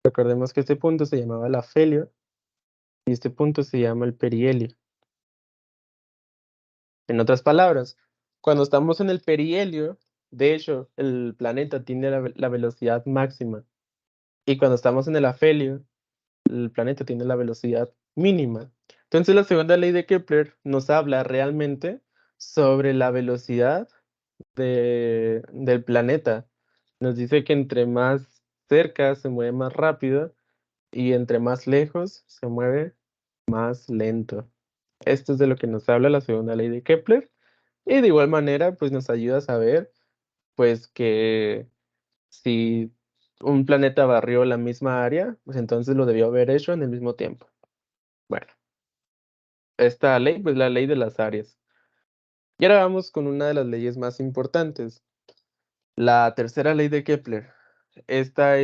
Recordemos que este punto se llamaba el afelio y este punto se llama el perihelio. En otras palabras, cuando estamos en el perihelio, de hecho, el planeta tiene la velocidad máxima y cuando estamos en el afelio, el planeta tiene la velocidad mínima. Entonces, la segunda ley de Kepler nos habla realmente sobre la velocidad del planeta. Nos dice que entre más cerca se mueve más rápido y entre más lejos se mueve más lento. Esto es de lo que nos habla la segunda ley de Kepler y de igual manera pues nos ayuda a saber pues que si un planeta barrió la misma área, pues entonces lo debió haber hecho en el mismo tiempo. Bueno, esta ley pues la ley de las áreas. Y ahora vamos con una de las leyes más importantes, la tercera ley de Kepler. Esta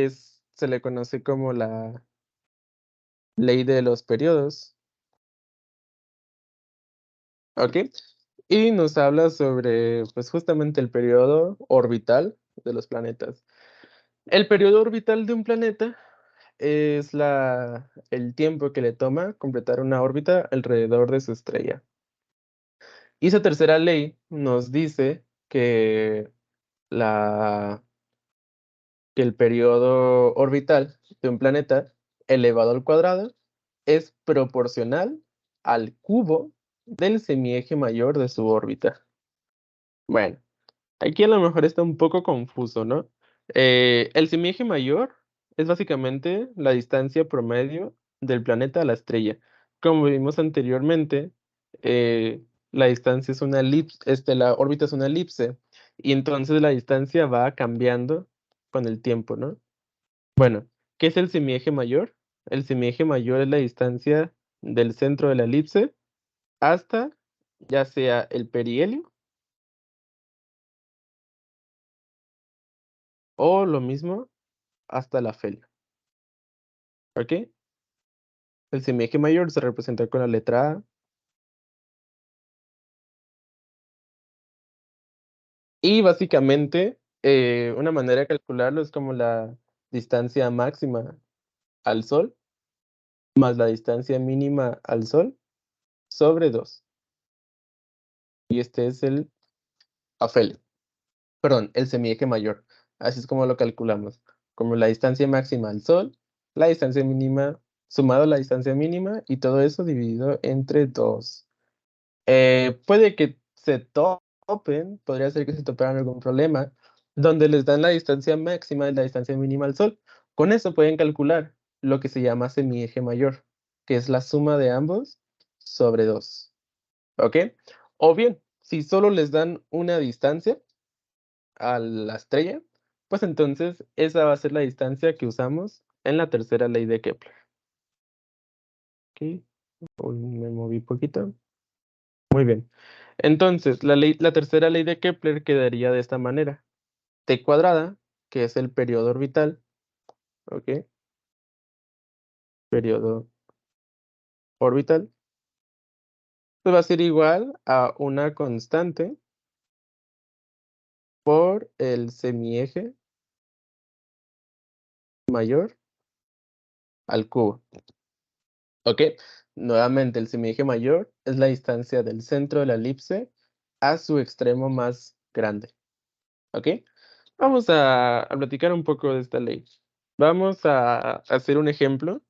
se le conoce como la ley de los periodos, ¿ok? Y nos habla sobre, pues justamente el periodo orbital de los planetas. El periodo orbital de un planeta es el tiempo que le toma completar una órbita alrededor de su estrella. Y esa tercera ley nos dice la, que el periodo orbital de un planeta elevado al cuadrado es proporcional al cubo del semieje mayor de su órbita. Bueno, aquí a lo mejor está un poco confuso, ¿no? El semieje mayor es básicamente la distancia promedio del planeta a la estrella. Como vimos anteriormente, la distancia es una elipse, la órbita es una elipse, y entonces la distancia va cambiando con el tiempo, ¿no? Bueno, ¿qué es el semieje mayor? El semieje mayor es la distancia del centro de la elipse hasta ya sea el perihelio o lo mismo hasta la felio. ¿Ok? El semieje mayor se representa con la letra A. Y básicamente, una manera de calcularlo es como la distancia máxima al Sol más la distancia mínima al Sol sobre 2. Y este es el afelio. Perdón, el semieje mayor. Así es como lo calculamos. Como la distancia máxima al Sol, la distancia mínima, sumado a la distancia mínima, y todo eso dividido entre 2. Puede que se topen, podría ser que se toparan algún problema, donde les dan la distancia máxima y la distancia mínima al Sol. Con eso pueden calcular lo que se llama semieje mayor, que es la suma de ambos sobre 2. ¿Ok? O bien, si solo les dan una distancia a la estrella, pues entonces esa va a ser la distancia que usamos en la tercera ley de Kepler. Ok, uy, me moví poquito. Muy bien. Entonces, la tercera ley de Kepler quedaría de esta manera. T cuadrada, que es el periodo orbital, ¿ok? Periodo orbital, pues va a ser igual a una constante por el semieje mayor al cubo. ¿Ok? Nuevamente, el semieje mayor es la distancia del centro de la elipse a su extremo más grande. ¿Ok? Vamos a platicar un poco de esta ley. Vamos a hacer un ejemplo,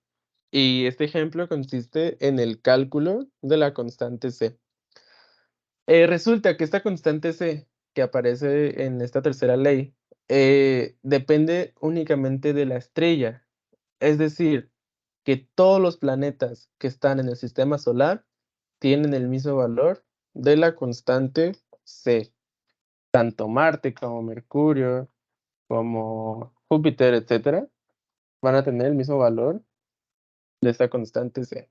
y este ejemplo consiste en el cálculo de la constante c. Resulta que esta constante c, que aparece en esta tercera ley, depende únicamente de la estrella. Es decir, que todos los planetas que están en el sistema solar tienen el mismo valor de la constante c. Tanto Marte como Mercurio, como Júpiter, etcétera, van a tener el mismo valor de esta constante c.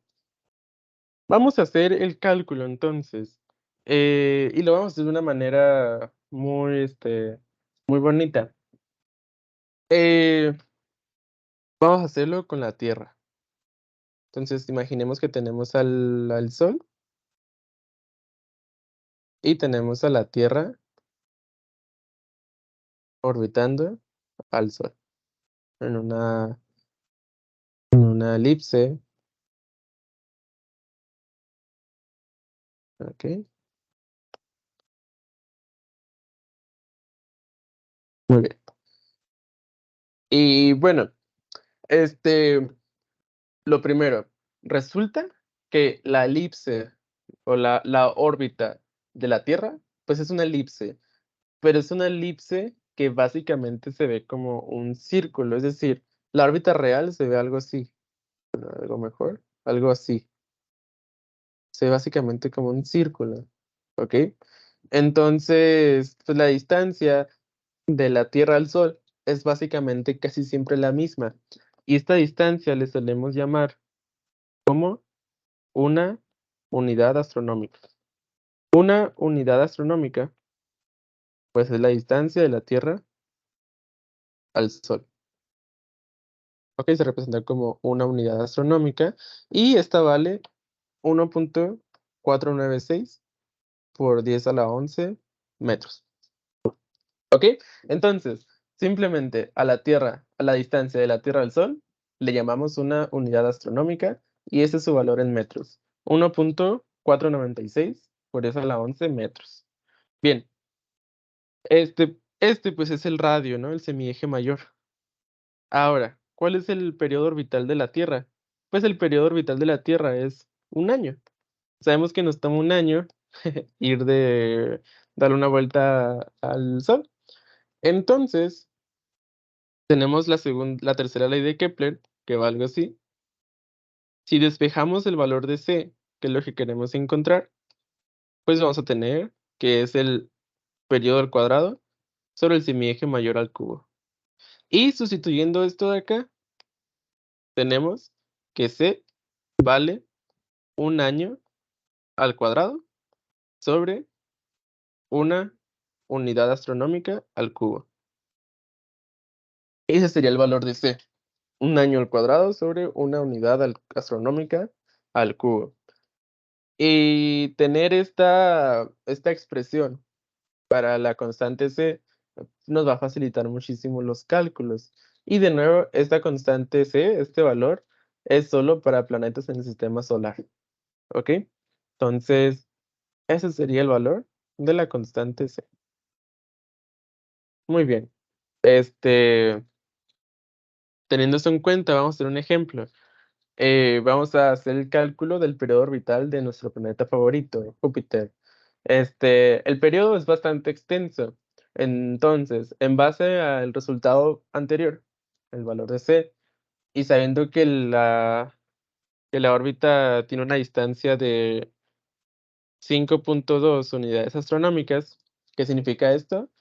Vamos a hacer el cálculo entonces, y lo vamos a hacer de una manera muy, muy bonita. Eh, Vamos a hacerlo con la Tierra. Entonces, imaginemos que tenemos al Sol y tenemos a la Tierra orbitando al Sol en una elipse. Ok, muy bien. Y bueno, este, lo primero, resulta que la elipse o la órbita de la Tierra, pues es una elipse, pero es una elipse que básicamente se ve como un círculo, es decir, la órbita real se ve algo así, algo mejor, algo así, se ve básicamente como un círculo, ¿ok? Entonces, pues la distancia de la Tierra al Sol es básicamente casi siempre la misma, y esta distancia le solemos llamar como una unidad astronómica. Una unidad astronómica, pues es la distancia de la Tierra al Sol. Ok, se representa como una unidad astronómica y esta vale 1.496 por 10 a la 11 metros. Ok, entonces, simplemente a la Tierra, a la distancia de la Tierra al Sol, le llamamos una unidad astronómica y ese es su valor en metros. 1.496 por 10 a la 11 metros. Bien, este pues es el radio, ¿no? El semieje mayor. Ahora, ¿cuál es el periodo orbital de la Tierra? Pues el periodo orbital de la Tierra es un año. Sabemos que nos toma un año ir de darle una vuelta al Sol. Entonces, tenemos la tercera ley de Kepler, que va algo así. Si despejamos el valor de c, que es lo que queremos encontrar, pues vamos a tener que es el periodo al cuadrado sobre el semieje mayor al cubo. Y sustituyendo esto de acá, tenemos que c vale un año al cuadrado sobre una unidad astronómica al cubo. Ese sería el valor de c. Un año al cuadrado sobre una unidad astronómica al cubo. Y tener esta expresión para la constante c nos va a facilitar muchísimo los cálculos. Y de nuevo, esta constante c, este valor, es solo para planetas en el sistema solar. ¿Ok? Entonces, ese sería el valor de la constante c. Muy bien. Teniendo esto en cuenta, vamos a hacer un ejemplo. Vamos a hacer el cálculo del periodo orbital de nuestro planeta favorito, Júpiter. El periodo es bastante extenso. Entonces, en base al resultado anterior, el valor de c, y sabiendo que la órbita tiene una distancia de 5.2 unidades astronómicas, ¿qué significa esto?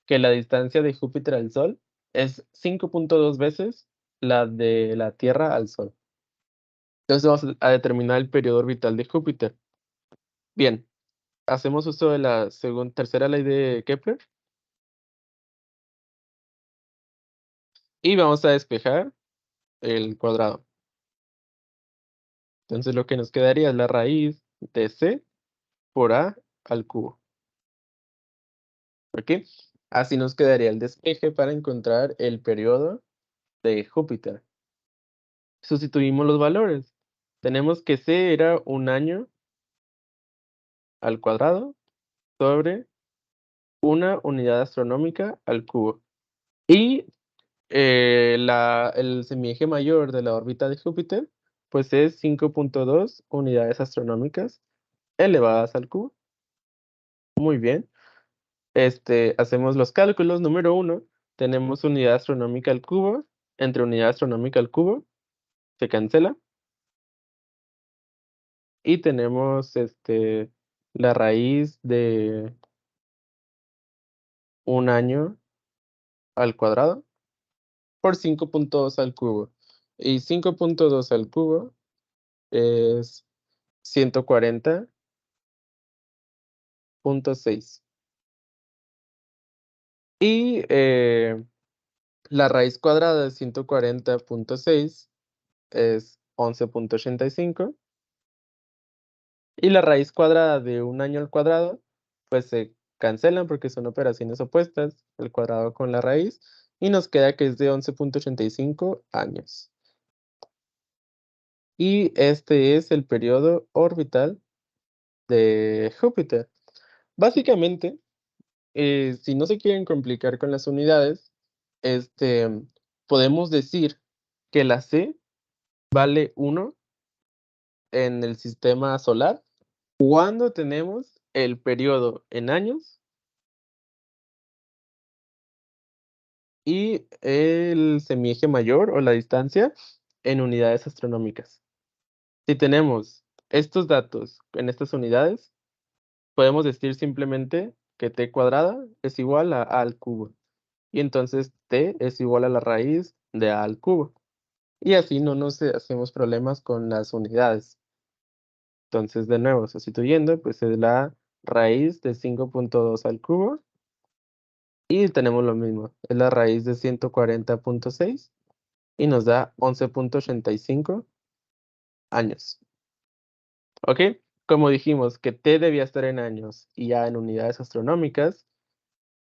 Que la distancia de Júpiter al Sol es 5.2 veces la de la Tierra al Sol. Entonces vamos a determinar el periodo orbital de Júpiter. Bien, hacemos uso de la tercera ley de Kepler y vamos a despejar el cuadrado. Entonces lo que nos quedaría es la raíz de c por A al cubo. ¿Ok? Así nos quedaría el despeje para encontrar el periodo de Júpiter. Sustituimos los valores. Tenemos que C era un año al cuadrado sobre una unidad astronómica al cubo. Y el semieje mayor de la órbita de Júpiter, pues es 5.2 unidades astronómicas elevadas al cubo. Muy bien. Hacemos los cálculos. Número 1, tenemos unidad astronómica al cubo. Entre unidad astronómica al cubo, se cancela. Y tenemos la raíz de un año al cuadrado por 5.2 al cubo. Y 5.2 al cubo es 140.6. Y la raíz cuadrada de 140.6 es 11.85. Y la raíz cuadrada de un año al cuadrado, pues se cancelan porque son operaciones opuestas, el cuadrado con la raíz, y nos queda que es de 11.85 años. Y este es el periodo orbital de Júpiter. Básicamente, si no se quieren complicar con las unidades, podemos decir que la C vale 1 en el sistema solar cuando tenemos el periodo en años y el semieje mayor o la distancia en unidades astronómicas. Si tenemos estos datos en estas unidades, podemos decir simplemente que t cuadrada es igual a al cubo. Y entonces t es igual a la raíz de a al cubo. Y así no nos hacemos problemas con las unidades. Entonces, de nuevo, sustituyendo, pues es la raíz de 5.2 al cubo. Y tenemos lo mismo, es la raíz de 140.6 y nos da 11.85 años. ¿Ok? Como dijimos que t debía estar en años y a en unidades astronómicas,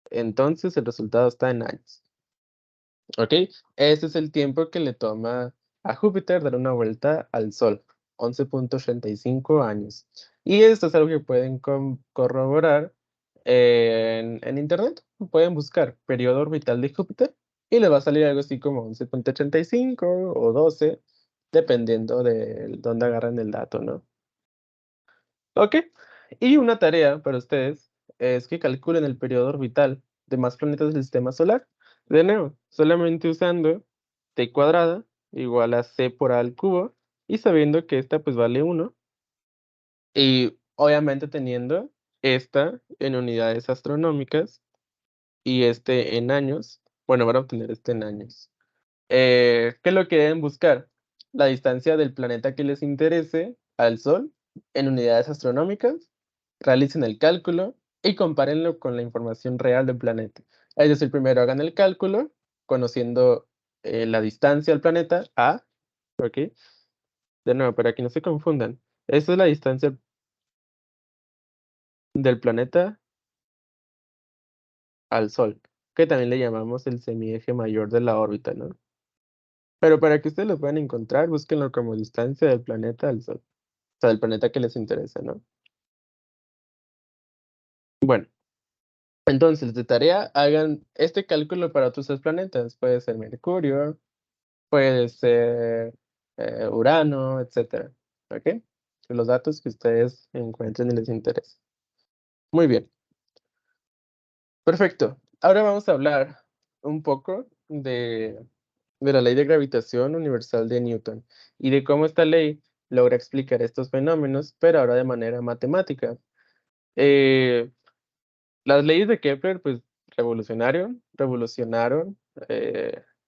entonces el resultado está en años. ¿Ok? Ese es el tiempo que le toma a Júpiter dar una vuelta al Sol, 11.85 años. Y esto es algo que pueden corroborar en Internet. Pueden buscar periodo orbital de Júpiter y les va a salir algo así como 11.85 o 12, dependiendo de dónde agarran el dato, ¿no? Ok, y una tarea para ustedes es que calculen el periodo orbital de más planetas del sistema solar. De nuevo, solamente usando t cuadrada igual a c por a al cubo y sabiendo que esta pues vale 1 y obviamente teniendo esta en unidades astronómicas y este en años. Bueno, van a obtener este en años. ¿Qué es lo que deben buscar? La distancia del planeta que les interese al Sol en unidades astronómicas, realicen el cálculo y compárenlo con la información real del planeta. Es decir, primero hagan el cálculo conociendo la distancia al planeta A, ¿ok? De nuevo, para que no se confundan, esta es la distancia del planeta al Sol, que también le llamamos el semieje mayor de la órbita, ¿no? Pero para que ustedes lo puedan encontrar, búsquenlo como distancia del planeta al Sol. O sea, del planeta que les interesa, ¿no? Bueno, entonces de tarea hagan este cálculo para otros 3 planetas. Puede ser Mercurio, puede ser Urano, etcétera. ¿Ok? Los datos que ustedes encuentren y les interesen. Muy bien, perfecto. Ahora vamos a hablar un poco de la ley de gravitación universal de Newton y de cómo esta ley logra explicar estos fenómenos, pero ahora de manera matemática. Eh, Las leyes de Kepler, pues, revolucionaron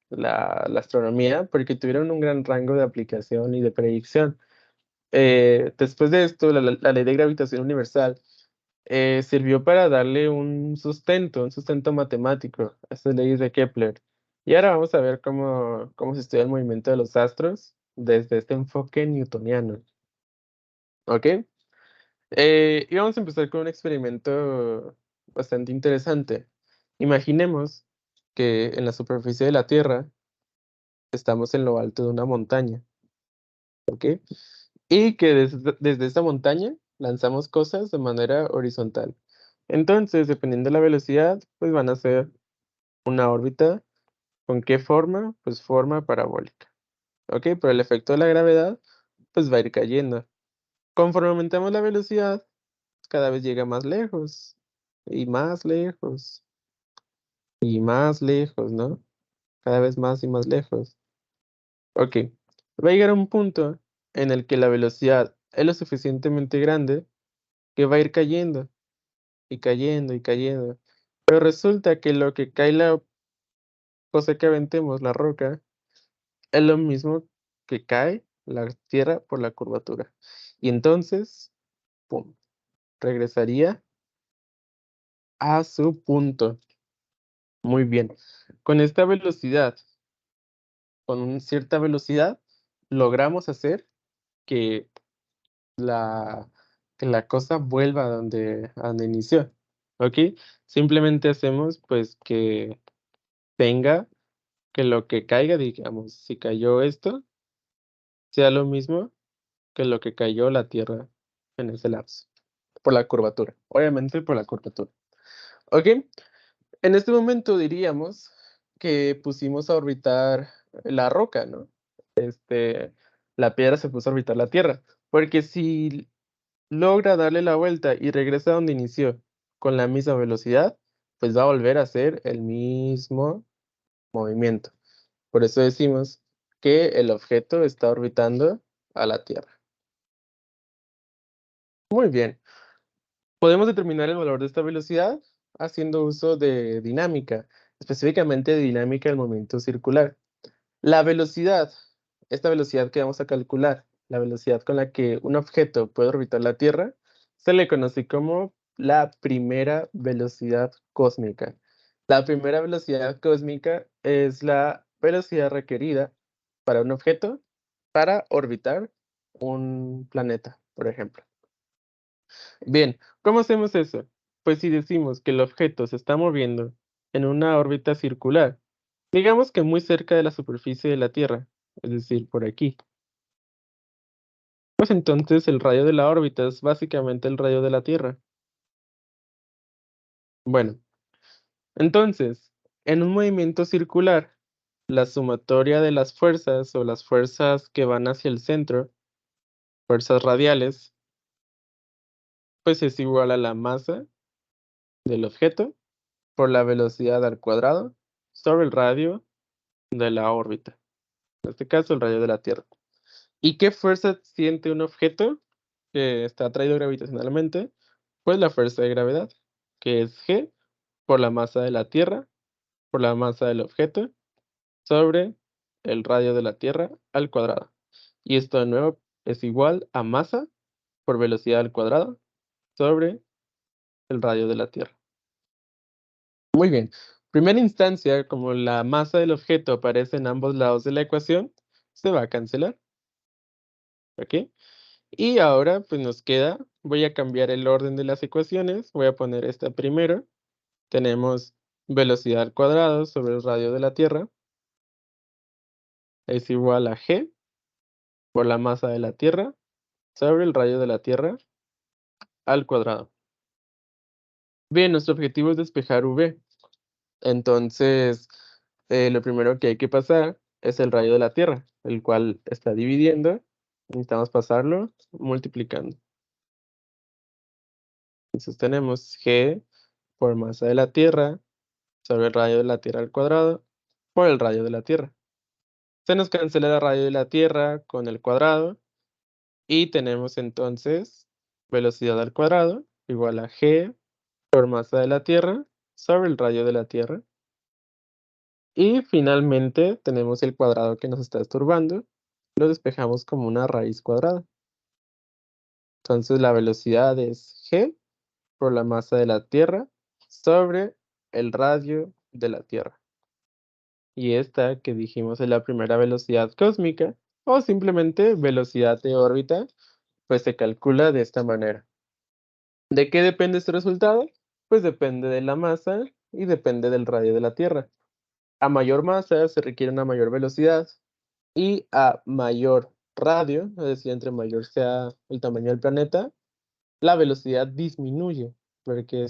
la astronomía porque tuvieron un gran rango de aplicación y de predicción. Después de esto, la ley de gravitación universal sirvió para darle un sustento matemático a estas leyes de Kepler. Y ahora vamos a ver cómo se estudia el movimiento de los astros desde este enfoque newtoniano. ¿Ok? Y vamos a empezar con un experimento bastante interesante. Imaginemos que en la superficie de la Tierra estamos en lo alto de una montaña, ¿ok? Y que desde esa montaña lanzamos cosas de manera horizontal. Entonces, dependiendo de la velocidad, pues van a ser una órbita. ¿Con qué forma? Pues forma parabólica, ¿ok? Por el efecto de la gravedad, pues va a ir cayendo. Conforme aumentamos la velocidad, cada vez llega más lejos, y más lejos, y más lejos, ¿no? Cada vez más y más lejos. Ok, va a llegar a un punto en el que la velocidad es lo suficientemente grande que va a ir cayendo, y cayendo, y cayendo. Pero resulta que lo que cae la cosa que aventemos, la roca, es lo mismo que cae la Tierra por la curvatura. Y entonces, pum, regresaría a su punto. Muy bien. Con esta velocidad, con cierta velocidad, logramos hacer que la, que la cosa vuelva a donde inició. ¿Ok? Simplemente hacemos pues que lo que caiga, digamos, si cayó esto, sea lo mismo que lo que cayó la Tierra en ese lapso, por la curvatura, obviamente por la curvatura. ¿Ok? En este momento diríamos que pusimos a orbitar la roca, ¿no? La piedra se puso a orbitar la Tierra, porque si logra darle la vuelta y regresa a donde inició con la misma velocidad, pues va a volver a hacer el mismo movimiento. Por eso decimos que el objeto está orbitando a la Tierra. Muy bien. Podemos determinar el valor de esta velocidad haciendo uso de dinámica, específicamente de dinámica del momento circular. La velocidad, esta velocidad que vamos a calcular, la velocidad con la que un objeto puede orbitar la Tierra, se le conoce como la primera velocidad cósmica. La primera velocidad cósmica es la velocidad requerida para un objeto para orbitar un planeta, por ejemplo. Bien, ¿cómo hacemos eso? Pues si decimos que el objeto se está moviendo en una órbita circular, digamos que muy cerca de la superficie de la Tierra, es decir, por aquí, pues entonces el radio de la órbita es básicamente el radio de la Tierra. Bueno, entonces, en un movimiento circular, la sumatoria de las fuerzas o las fuerzas que van hacia el centro, fuerzas radiales, pues es igual a la masa del objeto por la velocidad al cuadrado sobre el radio de la órbita, en este caso el radio de la Tierra. ¿Y qué fuerza siente un objeto que está atraído gravitacionalmente? Pues la fuerza de gravedad, que es G por la masa de la Tierra, por la masa del objeto, sobre el radio de la Tierra al cuadrado. Y esto de nuevo es igual a masa por velocidad al cuadrado sobre el radio de la Tierra. Muy bien. Primera instancia, como la masa del objeto aparece en ambos lados de la ecuación, se va a cancelar. ¿Ok? Y ahora pues nos queda, voy a cambiar el orden de las ecuaciones, voy a poner esta primero. Tenemos velocidad al cuadrado sobre el radio de la Tierra es igual a G por la masa de la Tierra sobre el radio de la Tierra al cuadrado. Bien, nuestro objetivo es despejar V. Entonces, lo primero que hay que pasar es el radio de la Tierra, el cual está dividiendo. Necesitamos pasarlo multiplicando. Entonces tenemos G por masa de la Tierra sobre el radio de la Tierra al cuadrado por el radio de la Tierra. Se nos cancela el radio de la Tierra con el cuadrado y tenemos entonces velocidad al cuadrado igual a G por masa de la Tierra sobre el radio de la Tierra. Y finalmente tenemos el cuadrado que nos está estorbando. Lo despejamos como una raíz cuadrada. Entonces la velocidad es G por la masa de la Tierra sobre el radio de la Tierra. Y esta que dijimos es la primera velocidad cósmica o simplemente velocidad de órbita, pues se calcula de esta manera. ¿De qué depende este resultado? Pues depende de la masa y depende del radio de la Tierra. A mayor masa se requiere una mayor velocidad y a mayor radio, es decir, entre mayor sea el tamaño del planeta, la velocidad disminuye, porque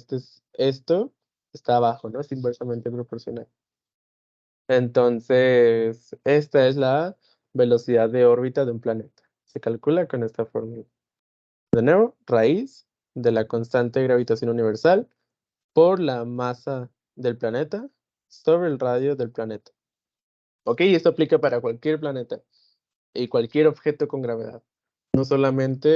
esto está abajo, ¿no? Es inversamente proporcional. Entonces, esta es la velocidad de órbita de un planeta. Se calcula con esta fórmula. De nuevo, raíz de la constante de gravitación universal por la masa del planeta sobre el radio del planeta. Ok, esto aplica para cualquier planeta y cualquier objeto con gravedad. No solamente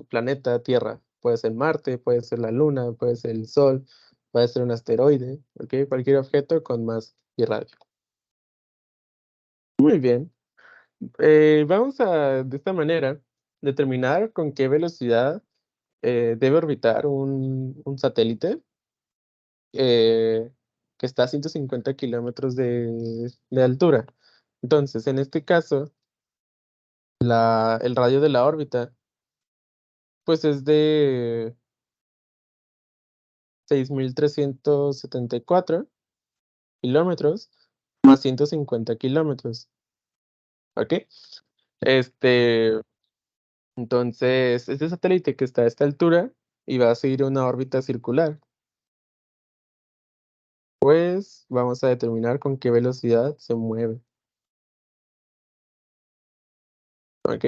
planeta, Tierra. Puede ser Marte, puede ser la Luna, puede ser el Sol, puede ser un asteroide, ok, cualquier objeto con masa y radio. Muy bien. Vamos a, de esta manera, determinar con qué velocidad debe orbitar un satélite eh, que está a 150 kilómetros de altura. Entonces, en este caso, el radio de la órbita, pues es de 6.374 kilómetros más 150 kilómetros. ¿Ok? Este, entonces, este satélite que está a esta altura y va a seguir una órbita circular. Pues vamos a determinar con qué velocidad se mueve. ¿Ok?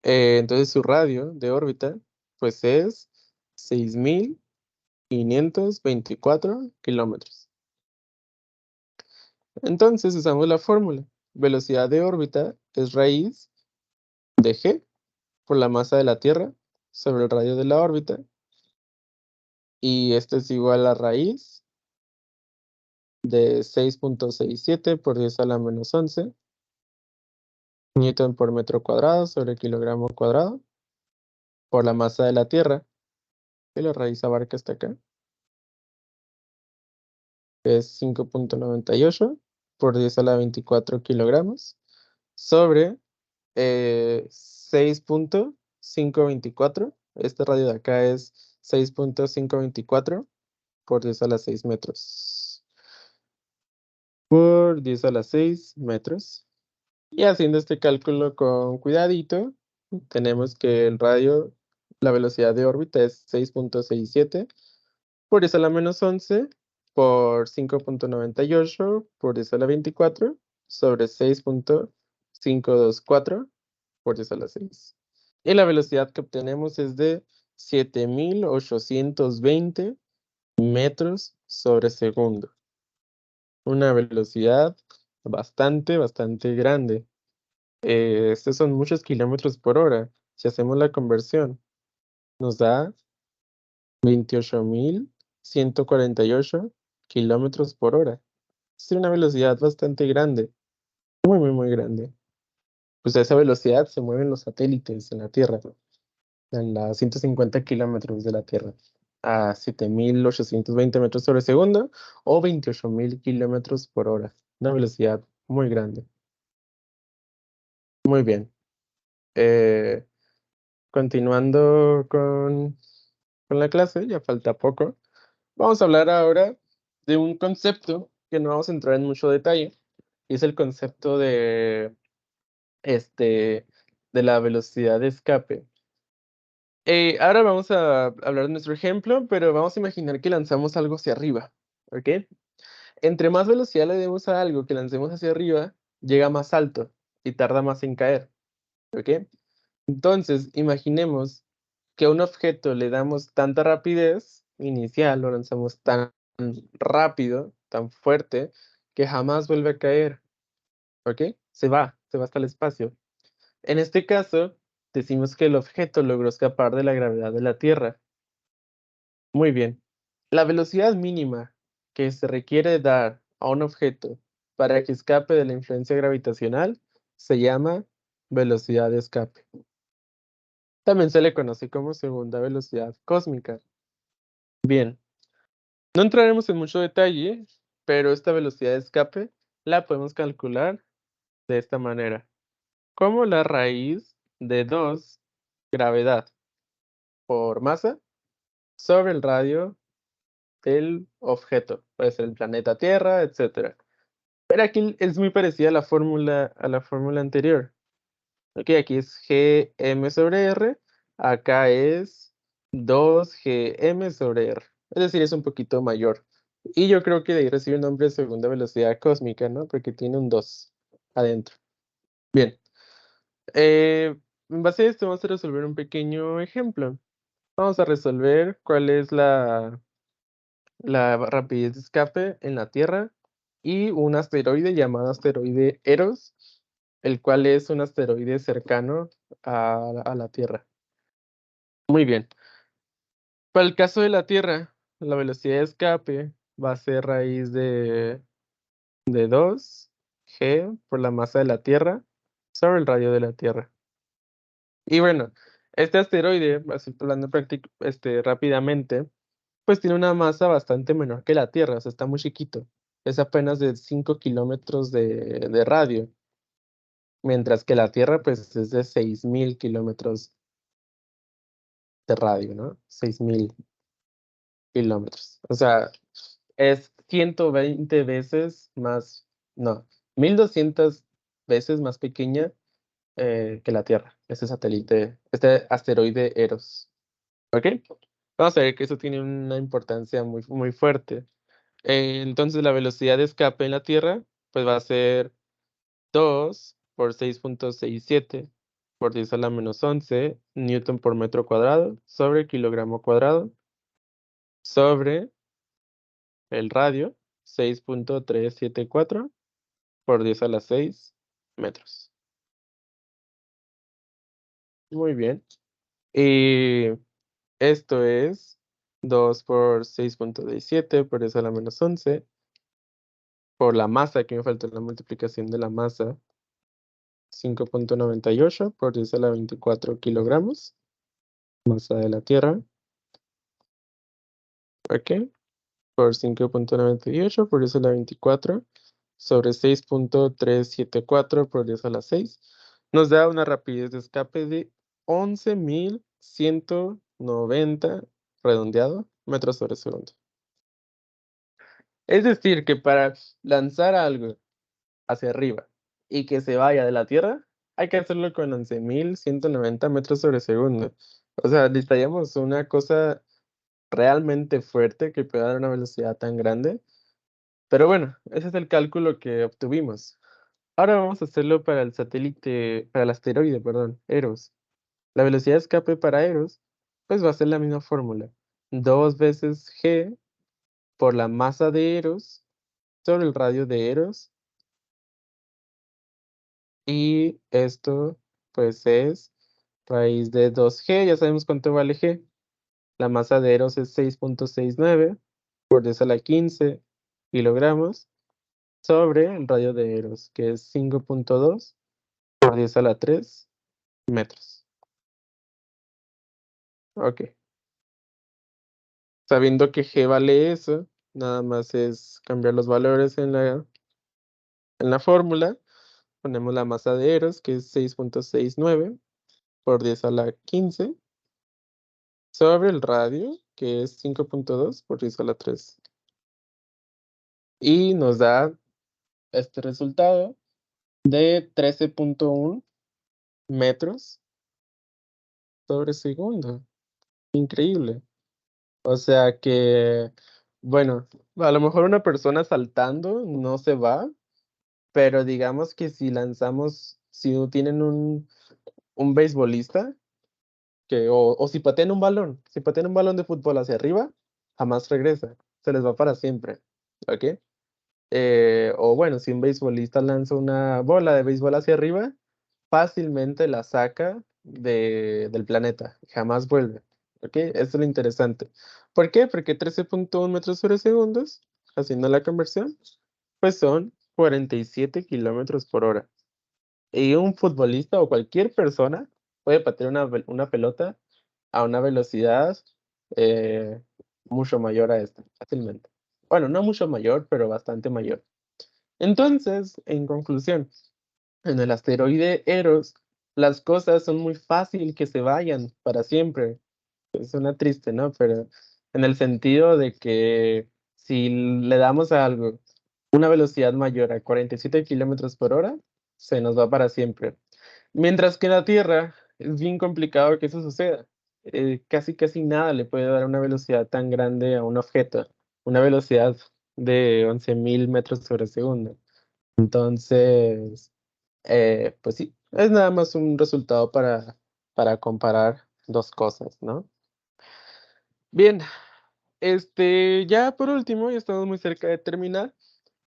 Entonces su radio de órbita pues es 6.524 kilómetros. Entonces usamos la fórmula. Velocidad de órbita es raíz de g por la masa de la Tierra sobre el radio de la órbita. Y esto es igual a raíz de 6.67 por 10 a la menos 11 Newton por metro cuadrado sobre kilogramo cuadrado por la masa de la Tierra. Y la raíz abarca hasta acá, que es 5.98 por 10 a la 24 kilogramos, sobre 6.524. Este radio de acá es 6.524 por 10 a la 6 metros. Por 10 a la 6 metros. Y haciendo este cálculo con cuidadito, tenemos que el radio, la velocidad de órbita es 6.67 por 10 a la menos 11 por 5.98 por 10 a la 24 sobre 6.524 por 10 a la 6. Y la velocidad que obtenemos es de 7.820 metros sobre segundo. Una velocidad bastante grande. Estos son muchos kilómetros por hora. Si hacemos la conversión, nos da 28.148 kilómetros por hora. Es una velocidad bastante grande, muy grande. Pues a esa velocidad se mueven los satélites en la Tierra, en las 150 kilómetros de la Tierra, a 7.820 metros sobre segundo o 28.000 kilómetros por hora. Una velocidad muy grande. Muy bien. Eh, Continuando con la clase, ya falta poco. Vamos a hablar ahora de un concepto que no vamos a entrar en mucho detalle, y es el concepto este, de la velocidad de escape. Ahora vamos a hablar de nuestro ejemplo, pero vamos a imaginar que lanzamos algo hacia arriba, ¿ok? Entre más velocidad le demos a algo que lancemos hacia arriba, llega más alto y tarda más en caer, ¿ok? Entonces, imaginemos que a un objeto le damos tanta rapidez inicial, lo lanzamos tan rápido, tan fuerte, que jamás vuelve a caer, ¿ok? Se va hasta el espacio. En este caso, decimos que el objeto logró escapar de la gravedad de la Tierra. Muy bien. La velocidad mínima que se requiere dar a un objeto para que escape de la influencia gravitacional se llama velocidad de escape. También se le conoce como segunda velocidad cósmica. Bien, no entraremos en mucho detalle, pero esta velocidad de escape la podemos calcular de esta manera, como la raíz de 2 gravedad por masa sobre el radio del objeto. Puede ser el planeta Tierra, etc. Pero aquí es muy parecida a la fórmula anterior. Ok, aquí es Gm sobre R, acá es 2Gm sobre R. Es decir, es un poquito mayor. Y yo creo que de ahí recibe el nombre de segunda velocidad cósmica, ¿no? Porque tiene un 2 adentro. Bien. En base a esto vamos a resolver un pequeño ejemplo. Vamos a resolver cuál es la rapidez de escape en la Tierra y un asteroide llamado asteroide Eros, el cual es un asteroide cercano a la Tierra. Muy bien. Para el caso de la Tierra, la velocidad de escape va a ser raíz de 2G por la masa de la Tierra sobre el radio de la Tierra. Y bueno, este asteroide, así hablando rápidamente, pues tiene una masa bastante menor que la Tierra, o sea, está muy chiquito. Es apenas de 5 kilómetros de radio, mientras que la Tierra, pues, es de 6.000 kilómetros de radio, ¿no? 6.000 kilómetros. O sea, es 120 veces más, no, 1.200 veces más pequeña que la Tierra, este satélite, este asteroide Eros. ¿Ok? Vamos a ver que eso tiene una importancia muy, muy fuerte. Entonces la velocidad de escape en la Tierra pues va a ser 2 por 6.67 por 10 a la menos 11 newton por metro cuadrado sobre kilogramo cuadrado sobre el radio 6.374 por 10 a la 6 metros. Muy bien. Y esto es 2 por 6.17 por 10 a la menos 11 por la masa, que me falta la multiplicación de la masa, 5.98 por 10 a la 24 kilogramos, masa de la Tierra, ok, por 5.98 por 10 a la 24 sobre 6.374 por 10 a la 6, nos da una rapidez de escape de 11.190, redondeado, metros sobre segundo. Es decir, que para lanzar algo hacia arriba y que se vaya de la Tierra, hay que hacerlo con 11.190 metros sobre segundo. O sea, necesitaríamos una cosa realmente fuerte que pueda dar una velocidad tan grande. Pero bueno, ese es el cálculo que obtuvimos. Ahora vamos a hacerlo para el satélite, para el asteroide, perdón, Eros. La velocidad de escape para Eros, pues va a ser la misma fórmula. 2 veces G por la masa de Eros sobre el radio de Eros. Y esto, pues, es raíz de 2G. Ya sabemos cuánto vale G. La masa de Eros es 6.69 por 10 a la 15 kilogramos sobre el radio de Eros, que es 5.2 por 10 a la 3 metros. Ok. Sabiendo que G vale eso, nada más es cambiar los valores en la fórmula. Ponemos la masa de Eros, que es 6.69 por 10 a la 15 sobre el radio, que es 5.2 por 10 a la 3. Y nos da este resultado de 13.1 metros sobre segundo. Increíble. O sea que, bueno, a lo mejor una persona saltando no se va, pero digamos que si lanzamos, si tienen un beisbolista, o si patean un balón, si patean un balón de fútbol hacia arriba, jamás regresa, se les va para siempre, ¿ok? O bueno, si un beisbolista lanza una bola de béisbol hacia arriba, fácilmente la saca del planeta, jamás vuelve, ¿ok? Eso es lo interesante. ¿Por qué? Porque 13.1 metros sobre segundos, haciendo la conversión, pues son 47 kilómetros por hora. Y un futbolista o cualquier persona puede patear una pelota a una velocidad eh, mucho mayor a esta, fácilmente. Bueno, no mucho mayor, pero bastante mayor. Entonces, en conclusión, en el asteroide Eros, las cosas son muy fácil que se vayan para siempre. suena triste, ¿no? Pero en el sentido de que si le damos a algo una velocidad mayor a 47 kilómetros por hora, se nos va para siempre. Mientras que en la Tierra es bien complicado que eso suceda. Casi nada le puede dar una velocidad tan grande a un objeto, una velocidad de 11.000 metros sobre segundo. Entonces, pues sí, es nada más un resultado para comparar dos cosas, ¿no? Bien, ya por último, ya estamos muy cerca de terminar.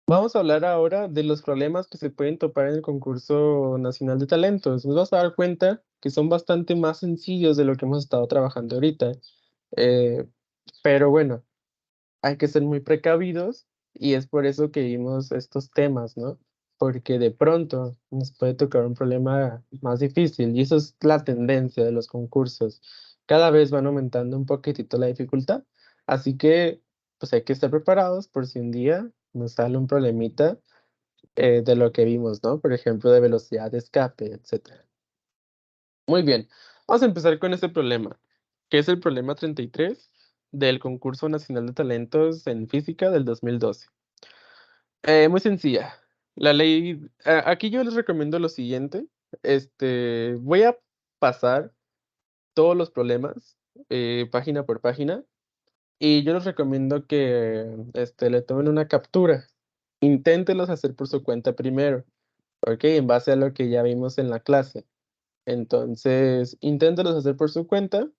Vamos a hablar ahora de los problemas que se pueden topar en el concurso nacional de talentos. Nos vas a dar cuenta que son bastante más sencillos de lo que hemos estado trabajando ahorita. Eh, pero bueno, hay que ser muy precavidos y es por eso que vimos estos temas, ¿no? Porque de pronto nos puede tocar un problema más difícil y eso es la tendencia de los concursos. Cada vez van aumentando un poquitito la dificultad, así que pues hay que estar preparados por si un día nos sale un problemita de lo que vimos, ¿no? Por ejemplo, de velocidad de escape, etcétera. Muy bien, vamos a empezar con este problema, que es el problema 33 del Concurso Nacional de Talentos en Física del 2012. Muy sencilla. La ley, aquí yo les recomiendo lo siguiente. Voy a pasar todos los problemas, página por página, y yo les recomiendo que le tomen una captura. Inténtelos hacer por su cuenta primero, ¿ok? En base a lo que ya vimos en la clase. Entonces, inténtelos hacer por su cuenta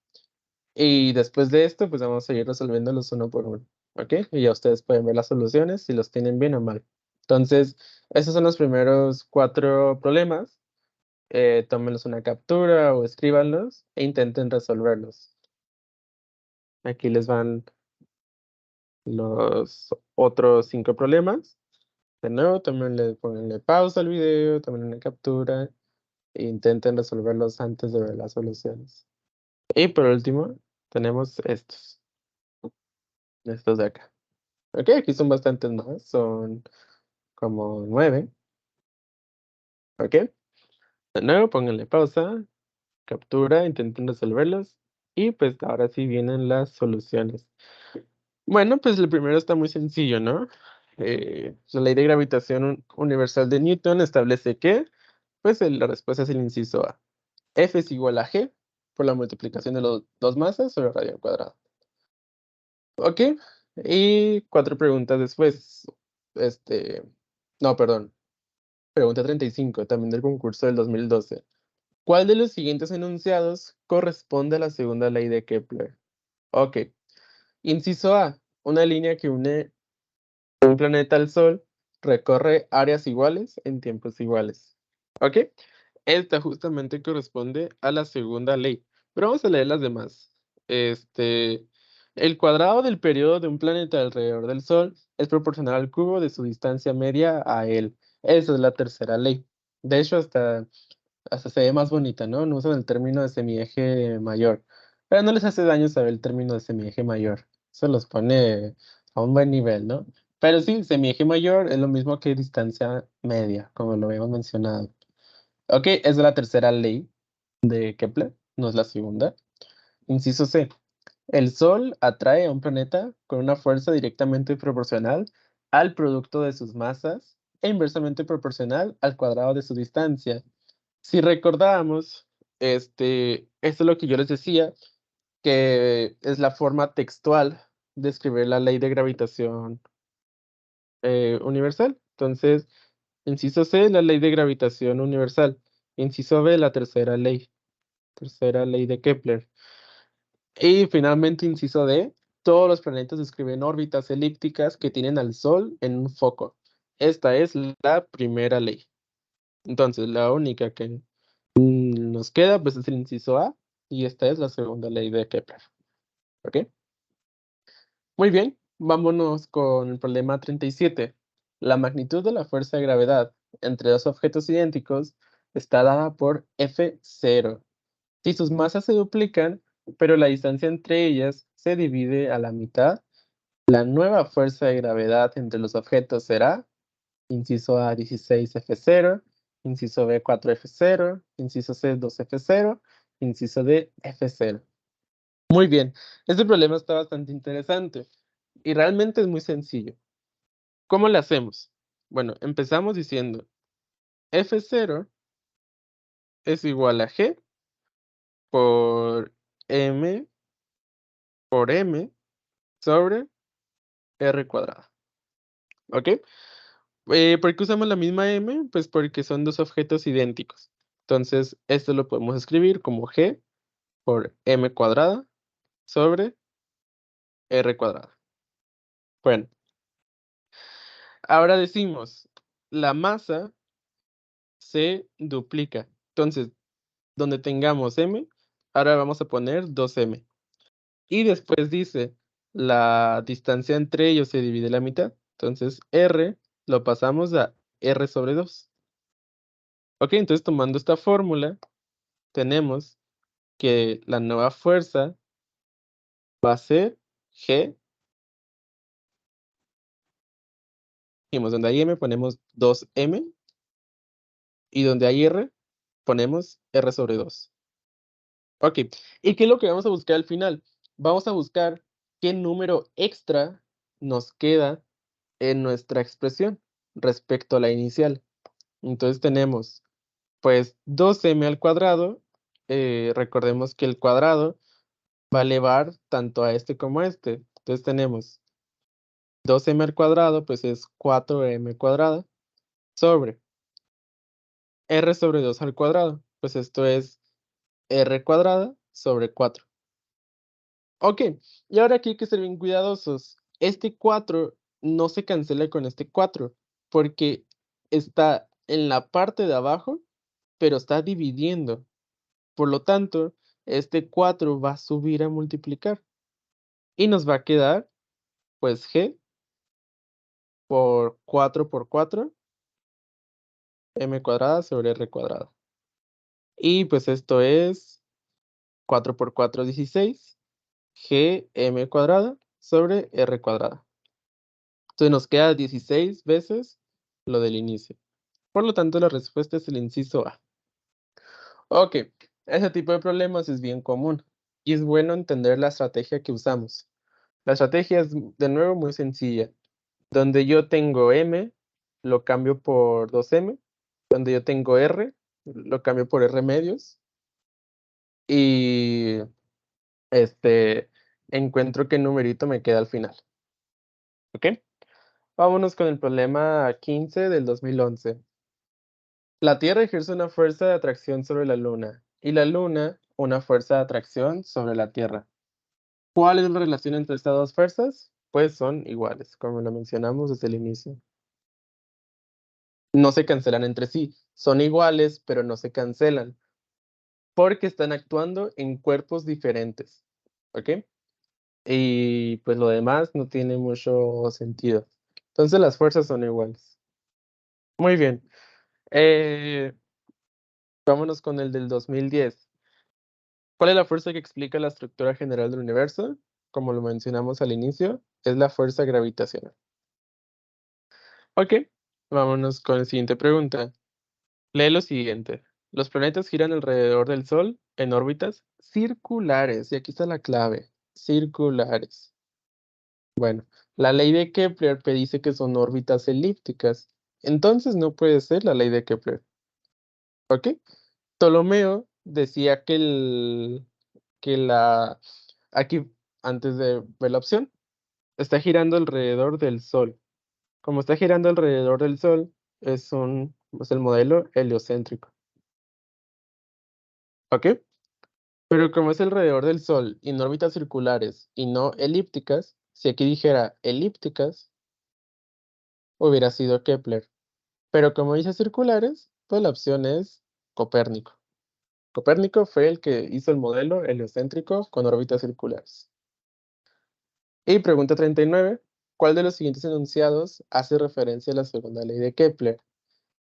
y después de esto, pues vamos a ir resolviéndolos uno por uno, ¿ok? Y ya ustedes pueden ver las soluciones si los tienen bien o mal. Entonces, esos son los primeros cuatro problemas. Tómenlos una captura o escríbanlos e intenten resolverlos. Aquí les van los otros cinco problemas. De nuevo, pónganle pausa al video, tomen una captura e intenten resolverlos antes de ver las soluciones. Y por último, tenemos estos de acá. Ok, aquí son bastantes más, son como 9. Ok, de nuevo pónganle pausa, captura, intenten resolverlos y pues ahora sí vienen las soluciones. Bueno, pues el primero está muy sencillo, ¿no? La ley de gravitación universal de Newton establece que, pues la respuesta es el inciso A. F es igual a G por la multiplicación de los dos masas sobre radio al cuadrado. Ok, y cuatro preguntas después. No, perdón. Pregunta 35, también del concurso del 2012. ¿Cuál de los siguientes enunciados corresponde a la segunda ley de Kepler? Ok. Inciso A. Una línea que une un planeta al Sol recorre áreas iguales en tiempos iguales. Ok. Esta justamente corresponde a la segunda ley. Pero vamos a leer las demás. El cuadrado del periodo de un planeta alrededor del Sol es proporcional al cubo de su distancia media a él. Esa es la tercera ley. De hecho, hasta se ve más bonita, ¿no? No usan el término de semieje mayor. Pero no les hace daño saber el término de semieje mayor. Eso los pone a un buen nivel, ¿no? Pero sí, semieje mayor es lo mismo que distancia media, como lo habíamos mencionado. Ok, es la tercera ley de Kepler, no es la segunda. Inciso C. El Sol atrae a un planeta con una fuerza directamente proporcional al producto de sus masas e inversamente proporcional al cuadrado de su distancia. Si recordábamos, esto es lo que yo les decía, que es la forma textual de escribir la ley de gravitación universal. Entonces, inciso C, la ley de gravitación universal. Inciso B, la tercera ley de Kepler. Y finalmente, inciso D, todos los planetas describen órbitas elípticas que tienen al Sol en un foco. Esta es la primera ley. Entonces, la única que nos queda pues es el inciso A y esta es la segunda ley de Kepler. ¿Ok? Muy bien, vámonos con el problema 37. La magnitud de la fuerza de gravedad entre dos objetos idénticos está dada por F0. Si sus masas se duplican, pero la distancia entre ellas se divide a la mitad, la nueva fuerza de gravedad entre los objetos será, inciso A 16F0, inciso B 4F0, inciso C 2F0, inciso D F0. Muy bien, este problema está bastante interesante y realmente es muy sencillo. ¿Cómo lo hacemos? Bueno, empezamos diciendo F0 es igual a G por M por M sobre R cuadrada, ¿ok? ¿Por qué usamos la misma M? Pues porque son dos objetos idénticos. Entonces, esto lo podemos escribir como G por M cuadrada sobre R cuadrada. Bueno, ahora decimos, la masa se duplica. Entonces, donde tengamos M, ahora vamos a poner 2M. Y después dice, la distancia entre ellos se divide a la mitad. Entonces, R lo pasamos a R sobre 2. Ok, entonces tomando esta fórmula, tenemos que la nueva fuerza va a ser G, dijimos, donde hay M ponemos 2M y donde hay R ponemos R sobre 2. Ok, ¿y qué es lo que vamos a buscar al final? Vamos a buscar qué número extra nos queda en nuestra expresión respecto a la inicial. Entonces tenemos, pues, 2M al cuadrado. Recordemos que el cuadrado va a elevar tanto a este como a este. Entonces tenemos 2M al cuadrado, pues es 4M cuadrada, sobre R sobre 2 al cuadrado. Pues esto es R cuadrada sobre 4. Ok, y ahora aquí hay que ser bien cuidadosos. Este 4 no se cancela con este 4, porque está en la parte de abajo, pero está dividiendo. Por lo tanto, este 4 va a subir a multiplicar y nos va a quedar, pues, G por 4, M cuadrada sobre R cuadrada. Y pues esto es 4 por 4, 16, G M cuadrada sobre R cuadrada. Entonces nos queda 16 veces lo del inicio. Por lo tanto, la respuesta es el inciso A. Ok, ese tipo de problemas es bien común y es bueno entender la estrategia que usamos. La estrategia es, de nuevo, muy sencilla. Donde yo tengo M, lo cambio por 2M. Donde yo tengo R, lo cambio por R medios. Y encuentro qué numerito me queda al final. ¿Ok? Vámonos con el problema 15 del 2011. La Tierra ejerce una fuerza de atracción sobre la Luna y la Luna una fuerza de atracción sobre la Tierra. ¿Cuál es la relación entre estas dos fuerzas? Pues son iguales, como lo mencionamos desde el inicio. No se cancelan entre sí, son iguales, pero no se cancelan, porque están actuando en cuerpos diferentes. ¿Ok? Y pues lo demás no tiene mucho sentido. Entonces las fuerzas son iguales. Muy bien. Eh, vámonos con el del 2010. ¿Cuál es la fuerza que explica la estructura general del universo? Como lo mencionamos al inicio, es la fuerza gravitacional. Ok, vámonos con la siguiente pregunta. Lee lo siguiente. Los planetas giran alrededor del Sol en órbitas circulares. Y aquí está la clave. Circulares. Bueno, la ley de Kepler predice que son órbitas elípticas. Entonces no puede ser la ley de Kepler. ¿Ok? Ptolomeo decía que aquí, antes de ver la opción, está girando alrededor del Sol. Como está girando alrededor del Sol, es el modelo heliocéntrico. ¿Ok? Pero como es alrededor del Sol y en órbitas circulares y no elípticas, si aquí dijera elípticas, hubiera sido Kepler. Pero como dice circulares, pues la opción es Copérnico. Copérnico fue el que hizo el modelo heliocéntrico con órbitas circulares. Y pregunta 39. ¿Cuál de los siguientes enunciados hace referencia a la segunda ley de Kepler?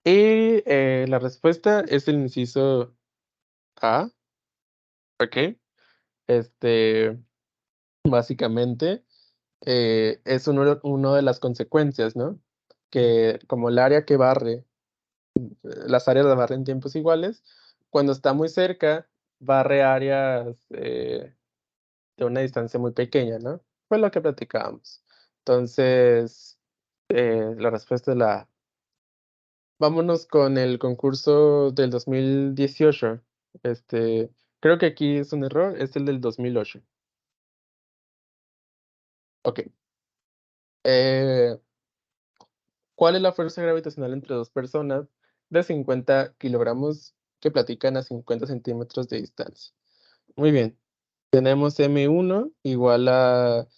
Y la respuesta es el inciso A. ¿Ok? Este, básicamente, es uno de las consecuencias, ¿no? Que como el área que barre, las áreas la barren en tiempos iguales, cuando está muy cerca, barre áreas de una distancia muy pequeña, ¿no? Fue lo que platicábamos. Entonces, la respuesta es la A. Vámonos con el concurso del 2018. Creo que aquí es un error, es el del 2008. Ok. Eh, ¿Cuál es la fuerza gravitacional entre dos personas de 50 kilogramos que platican a 50 centímetros de distancia? Muy bien. Tenemos M1 igual a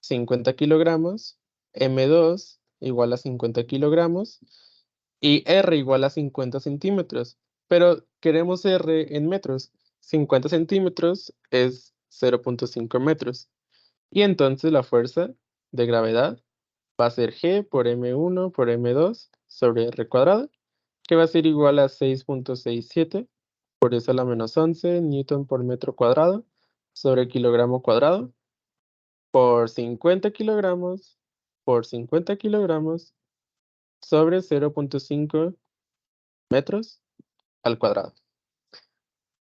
50 kilogramos, M2 igual a 50 kilogramos y R igual a 50 centímetros. Pero queremos R en metros. 50 centímetros es 0.5 metros. Y entonces la fuerza de gravedad va a ser G por M1 por M2 sobre R cuadrado, que va a ser igual a 6.67 por eso a la menos 11 newton por metro cuadrado sobre kilogramo cuadrado por 50 kilogramos por 50 kilogramos sobre 0.5 metros al cuadrado.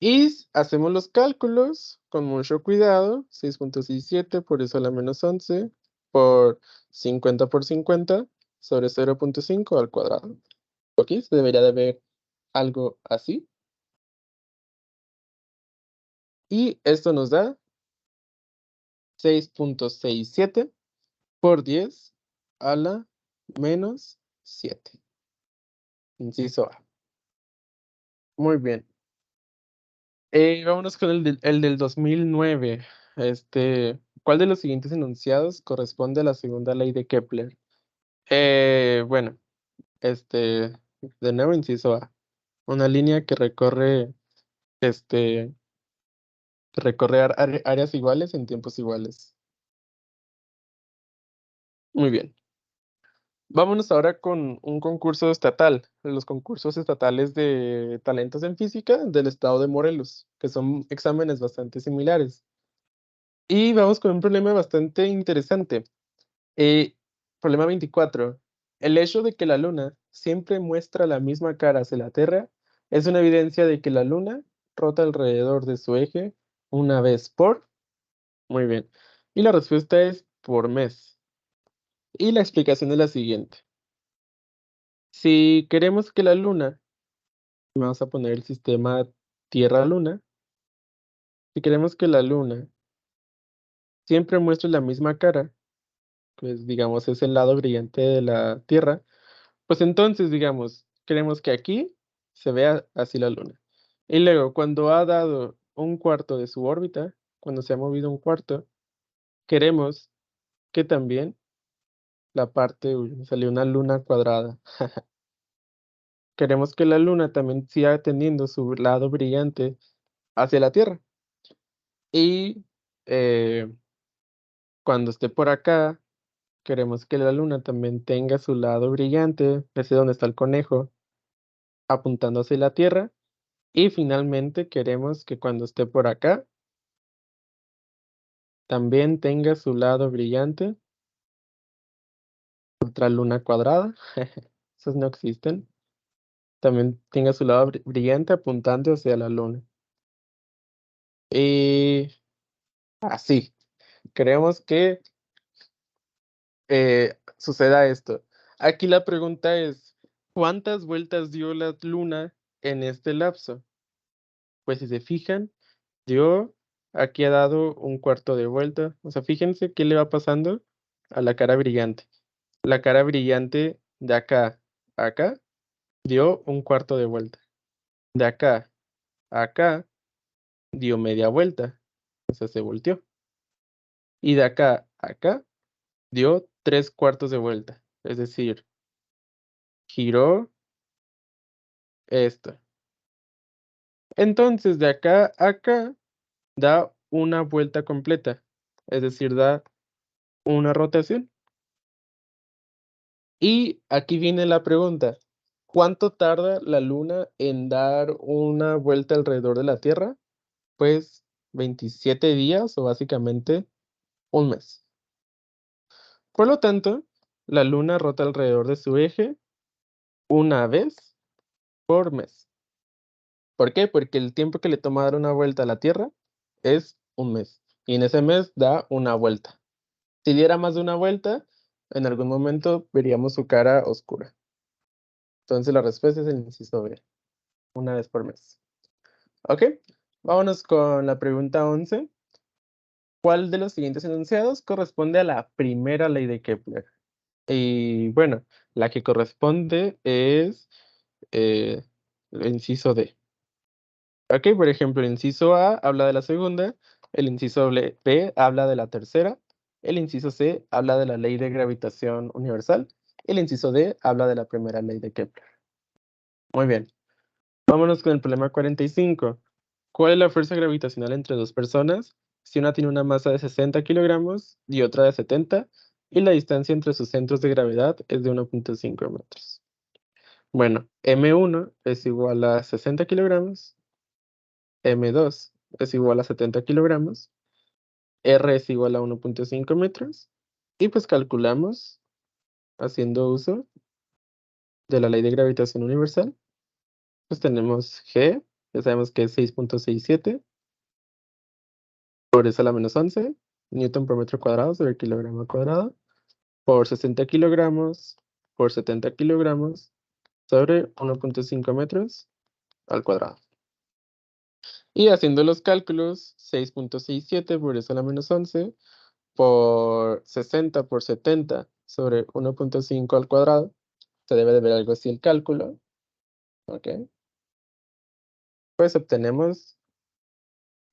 Y hacemos los cálculos con mucho cuidado. 6.67 por eso a la menos 11 por 50 sobre 0.5 al cuadrado. Ok, se debería de ver algo así. Y esto nos da 6.67 por 10 a la menos 7. Inciso A. Muy bien. Vámonos con el del 2009. ¿Cuál de los siguientes enunciados corresponde a la segunda ley de Kepler? Bueno, de nuevo, inciso A. Una línea este, que recorre áreas iguales en tiempos iguales. Muy bien. Vámonos ahora con un concurso estatal, los concursos estatales de talentos en física del estado de Morelos, que son exámenes bastante similares. Y vamos con un problema bastante interesante. Eh, Problema 24. El hecho de que la luna siempre muestra la misma cara hacia la Tierra es una evidencia de que la luna rota alrededor de su eje una vez por... Muy bien. Y la respuesta es por mes. Y la explicación es la siguiente. Si queremos que la luna, vamos a poner el sistema Tierra-Luna, si queremos que la luna siempre muestre la misma cara, pues digamos es el lado brillante de la Tierra, pues entonces digamos, queremos que aquí se vea así la luna. Y luego, cuando ha dado un cuarto de su órbita, cuando se ha movido un cuarto, queremos que también la parte, uy, me salió una luna cuadrada. Queremos que la luna también siga teniendo su lado brillante hacia la Tierra. Y eh, cuando esté por acá, queremos que la luna también tenga su lado brillante, ese donde está el conejo, apuntando hacia la Tierra. Y finalmente queremos que cuando esté por acá, también tenga su lado brillante, otra luna cuadrada, esos no existen, también tenga su lado brillante apuntando hacia la luna. Y así, queremos que suceda esto. Aquí la pregunta es, ¿cuántas vueltas dio la luna en este lapso? Pues si se fijan, dio, aquí ha dado un cuarto de vuelta. O sea, fíjense qué le va pasando a la cara brillante. La cara brillante de acá a acá dio un cuarto de vuelta. De acá a acá dio media vuelta. O sea, se volteó. Y de acá a acá dio tres cuartos de vuelta. Es decir, giró esto. Entonces, de acá a acá da una vuelta completa. Es decir, da una rotación. Y aquí viene la pregunta. ¿Cuánto tarda la luna en dar una vuelta alrededor de la Tierra? Pues 27 días o básicamente un mes. Por lo tanto, la luna rota alrededor de su eje una vez por mes. ¿Por qué? Porque el tiempo que le toma dar una vuelta a la Tierra es un mes. y en ese mes da una vuelta. Si diera más de una vuelta, en algún momento veríamos su cara oscura. Entonces la respuesta es el inciso B, una vez por mes. Ok, vámonos con la pregunta 11. ¿Cuál de los siguientes enunciados corresponde a la primera ley de Kepler? Y bueno, la que corresponde es el inciso D. Ok, por ejemplo, el inciso A habla de la segunda, el inciso B habla de la tercera, el inciso C habla de la ley de gravitación universal, y el inciso D habla de la primera ley de Kepler. Muy bien, vámonos con el problema 45. ¿Cuál es la fuerza gravitacional entre dos personas si una tiene una masa de 60 kilogramos y otra de 70 y la distancia entre sus centros de gravedad es de 1.5 metros? Bueno, M1 es igual a 60 kilogramos, M2 es igual a 70 kilogramos, R es igual a 1.5 metros y pues calculamos haciendo uso de la ley de gravitación universal. Pues tenemos G, ya sabemos que es 6.67 por eso a la menos 11 newton por metro cuadrado sobre kilogramo cuadrado por 60 kilogramos por 70 kilogramos sobre 1.5 metros al cuadrado. Y haciendo los cálculos, 6.67 por eso a la menos 11 por 60 por 70 sobre 1.5 al cuadrado. Se debe de ver algo así el cálculo. ¿Ok? Pues obtenemos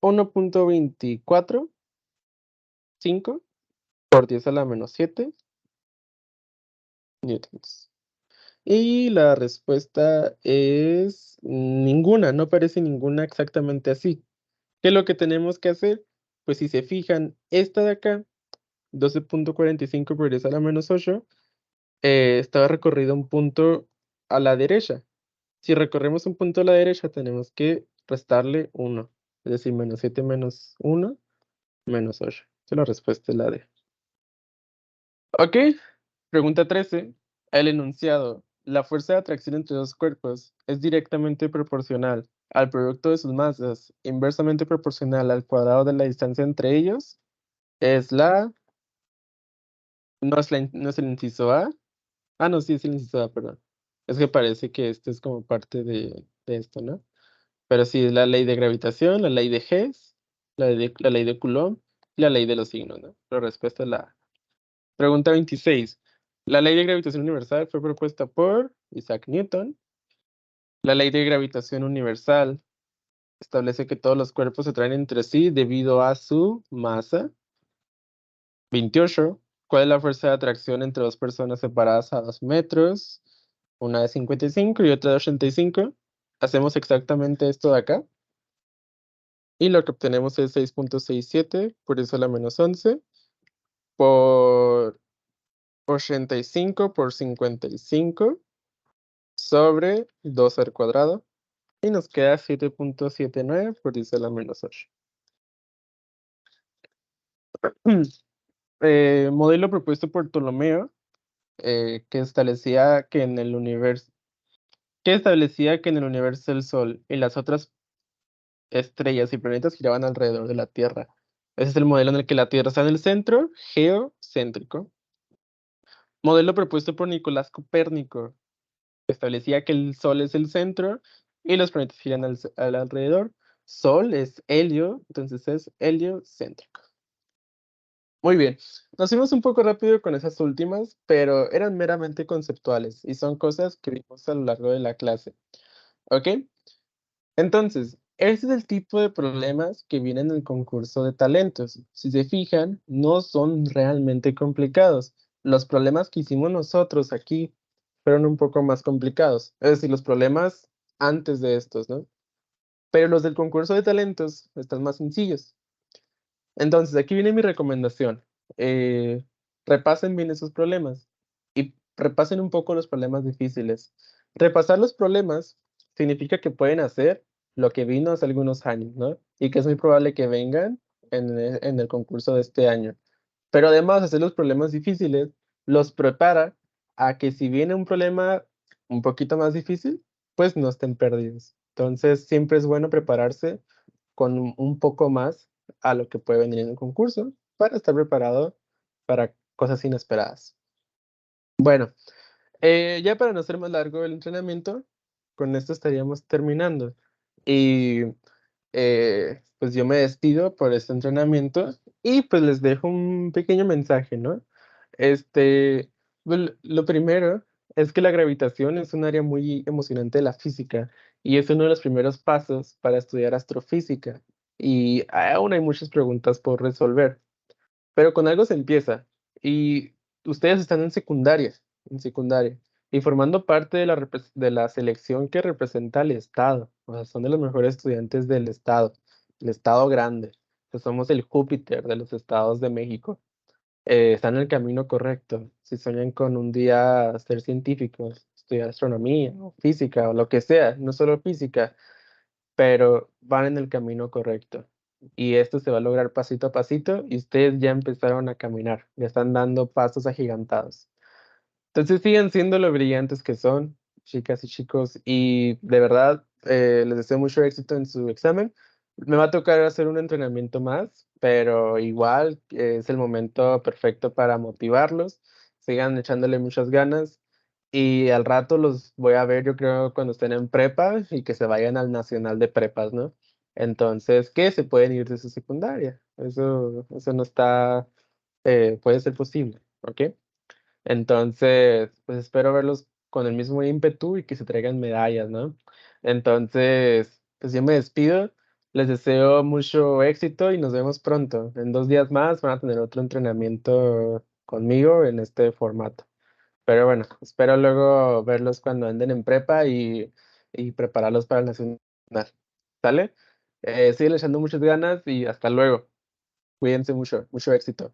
1.245 por 10 a la menos 7 newtons. Y la respuesta es ninguna, no parece ninguna exactamente así. ¿Qué es lo que tenemos que hacer? Pues si se fijan, esta de acá, 12.45 por 10 a la menos 8, estaba recorrido un punto a la derecha. Si recorremos un punto a la derecha, tenemos que restarle 1. Es decir, menos 7 menos 1, menos 8. Entonces la respuesta es la D. Ok, pregunta 13. El enunciado, la fuerza de atracción entre dos cuerpos es directamente proporcional al producto de sus masas, inversamente proporcional al cuadrado de la distancia entre ellos, es la... No es el inciso A. Ah, no, sí es el inciso A, perdón. Es que parece que esto es como parte de esto, ¿no? Pero sí, es la ley de gravitación, la ley de Hess, la ley de Coulomb y la ley de los signos, ¿no? La respuesta es la A. Pregunta 26. La ley de gravitación universal fue propuesta por Isaac Newton. La ley de gravitación universal establece que todos los cuerpos se atraen entre sí debido a su masa. 28. ¿Cuál es la fuerza de atracción entre dos personas separadas a 2 metros? Una de 55 y otra de 85. Hacemos exactamente esto de acá. Y lo que obtenemos es 6.67 por eso a la menos 11 por 85 por 55 sobre 2 al cuadrado. Y nos queda 7.79 por 10 a la menos 8. Modelo propuesto por Ptolomeo, que establecía que en el universo el Sol y las otras estrellas y planetas giraban alrededor de la Tierra. Ese es el modelo en el que la Tierra está en el centro, geocéntrico. Modelo propuesto por Nicolás Copérnico, que establecía que el Sol es el centro y los planetas giran al alrededor. Sol es helio, entonces es heliocéntrico. Muy bien, nos fuimos un poco rápido con esas últimas, pero eran meramente conceptuales y son cosas que vimos a lo largo de la clase. ¿Ok? Entonces, ese es el tipo de problemas que vienen en el concurso de talentos. Si se fijan, no son realmente complicados. Los problemas que hicimos nosotros aquí fueron un poco más complicados. Es decir, los problemas antes de estos, ¿no? Pero los del concurso de talentos están más sencillos. Entonces, aquí viene mi recomendación. Eh, Repasen bien esos problemas y repasen un poco los problemas difíciles. Repasar los problemas significa que pueden hacer lo que vino hace algunos años, ¿no? Y que es muy probable que vengan en el concurso de este año. Pero además, hacer los problemas difíciles los prepara a que si viene un problema un poquito más difícil, pues no estén perdidos. Entonces, siempre es bueno prepararse con un poco más a lo que puede venir en el concurso para estar preparado para cosas inesperadas. Bueno, ya para no hacer más largo el entrenamiento, con esto estaríamos terminando. Y pues yo me despido por este entrenamiento y pues les dejo un pequeño mensaje, ¿no? Este, lo primero es que la gravitación es un área muy emocionante de la física y es uno de los primeros pasos para estudiar astrofísica. Y aún hay muchas preguntas por resolver. Pero con algo se empieza. Y ustedes están en secundaria, y formando parte de de la selección que representa al estado. O sea, son de los mejores estudiantes del estado, el estado grande. Que somos el Júpiter de los estados de México. Están en el camino correcto. Si sueñan con un día ser científicos, estudiar astronomía o física o lo que sea, no solo física, pero van en el camino correcto. Y esto se va a lograr pasito a pasito y ustedes ya empezaron a caminar, ya están dando pasos agigantados. Entonces sigan siendo lo brillantes que son, chicas y chicos, y de verdad les deseo mucho éxito en su examen. Me va a tocar hacer un entrenamiento más, pero igual es el momento perfecto para motivarlos. Sigan echándole muchas ganas y al rato los voy a ver, yo creo, cuando estén en prepa y que se vayan al nacional de prepas, ¿no? Entonces, ¿qué? Se pueden ir de su secundaria. Eso no está, puede ser posible, ¿ok? Entonces, pues espero verlos con el mismo ímpetu y que se traigan medallas, ¿no? Entonces, pues yo me despido, les deseo mucho éxito y nos vemos pronto. En 2 días más van a tener otro entrenamiento conmigo en este formato. Pero bueno, espero luego verlos cuando anden en prepa y prepararlos para el nacional. ¿Sale? Sigue echando muchas ganas y hasta luego. Cuídense mucho, mucho éxito.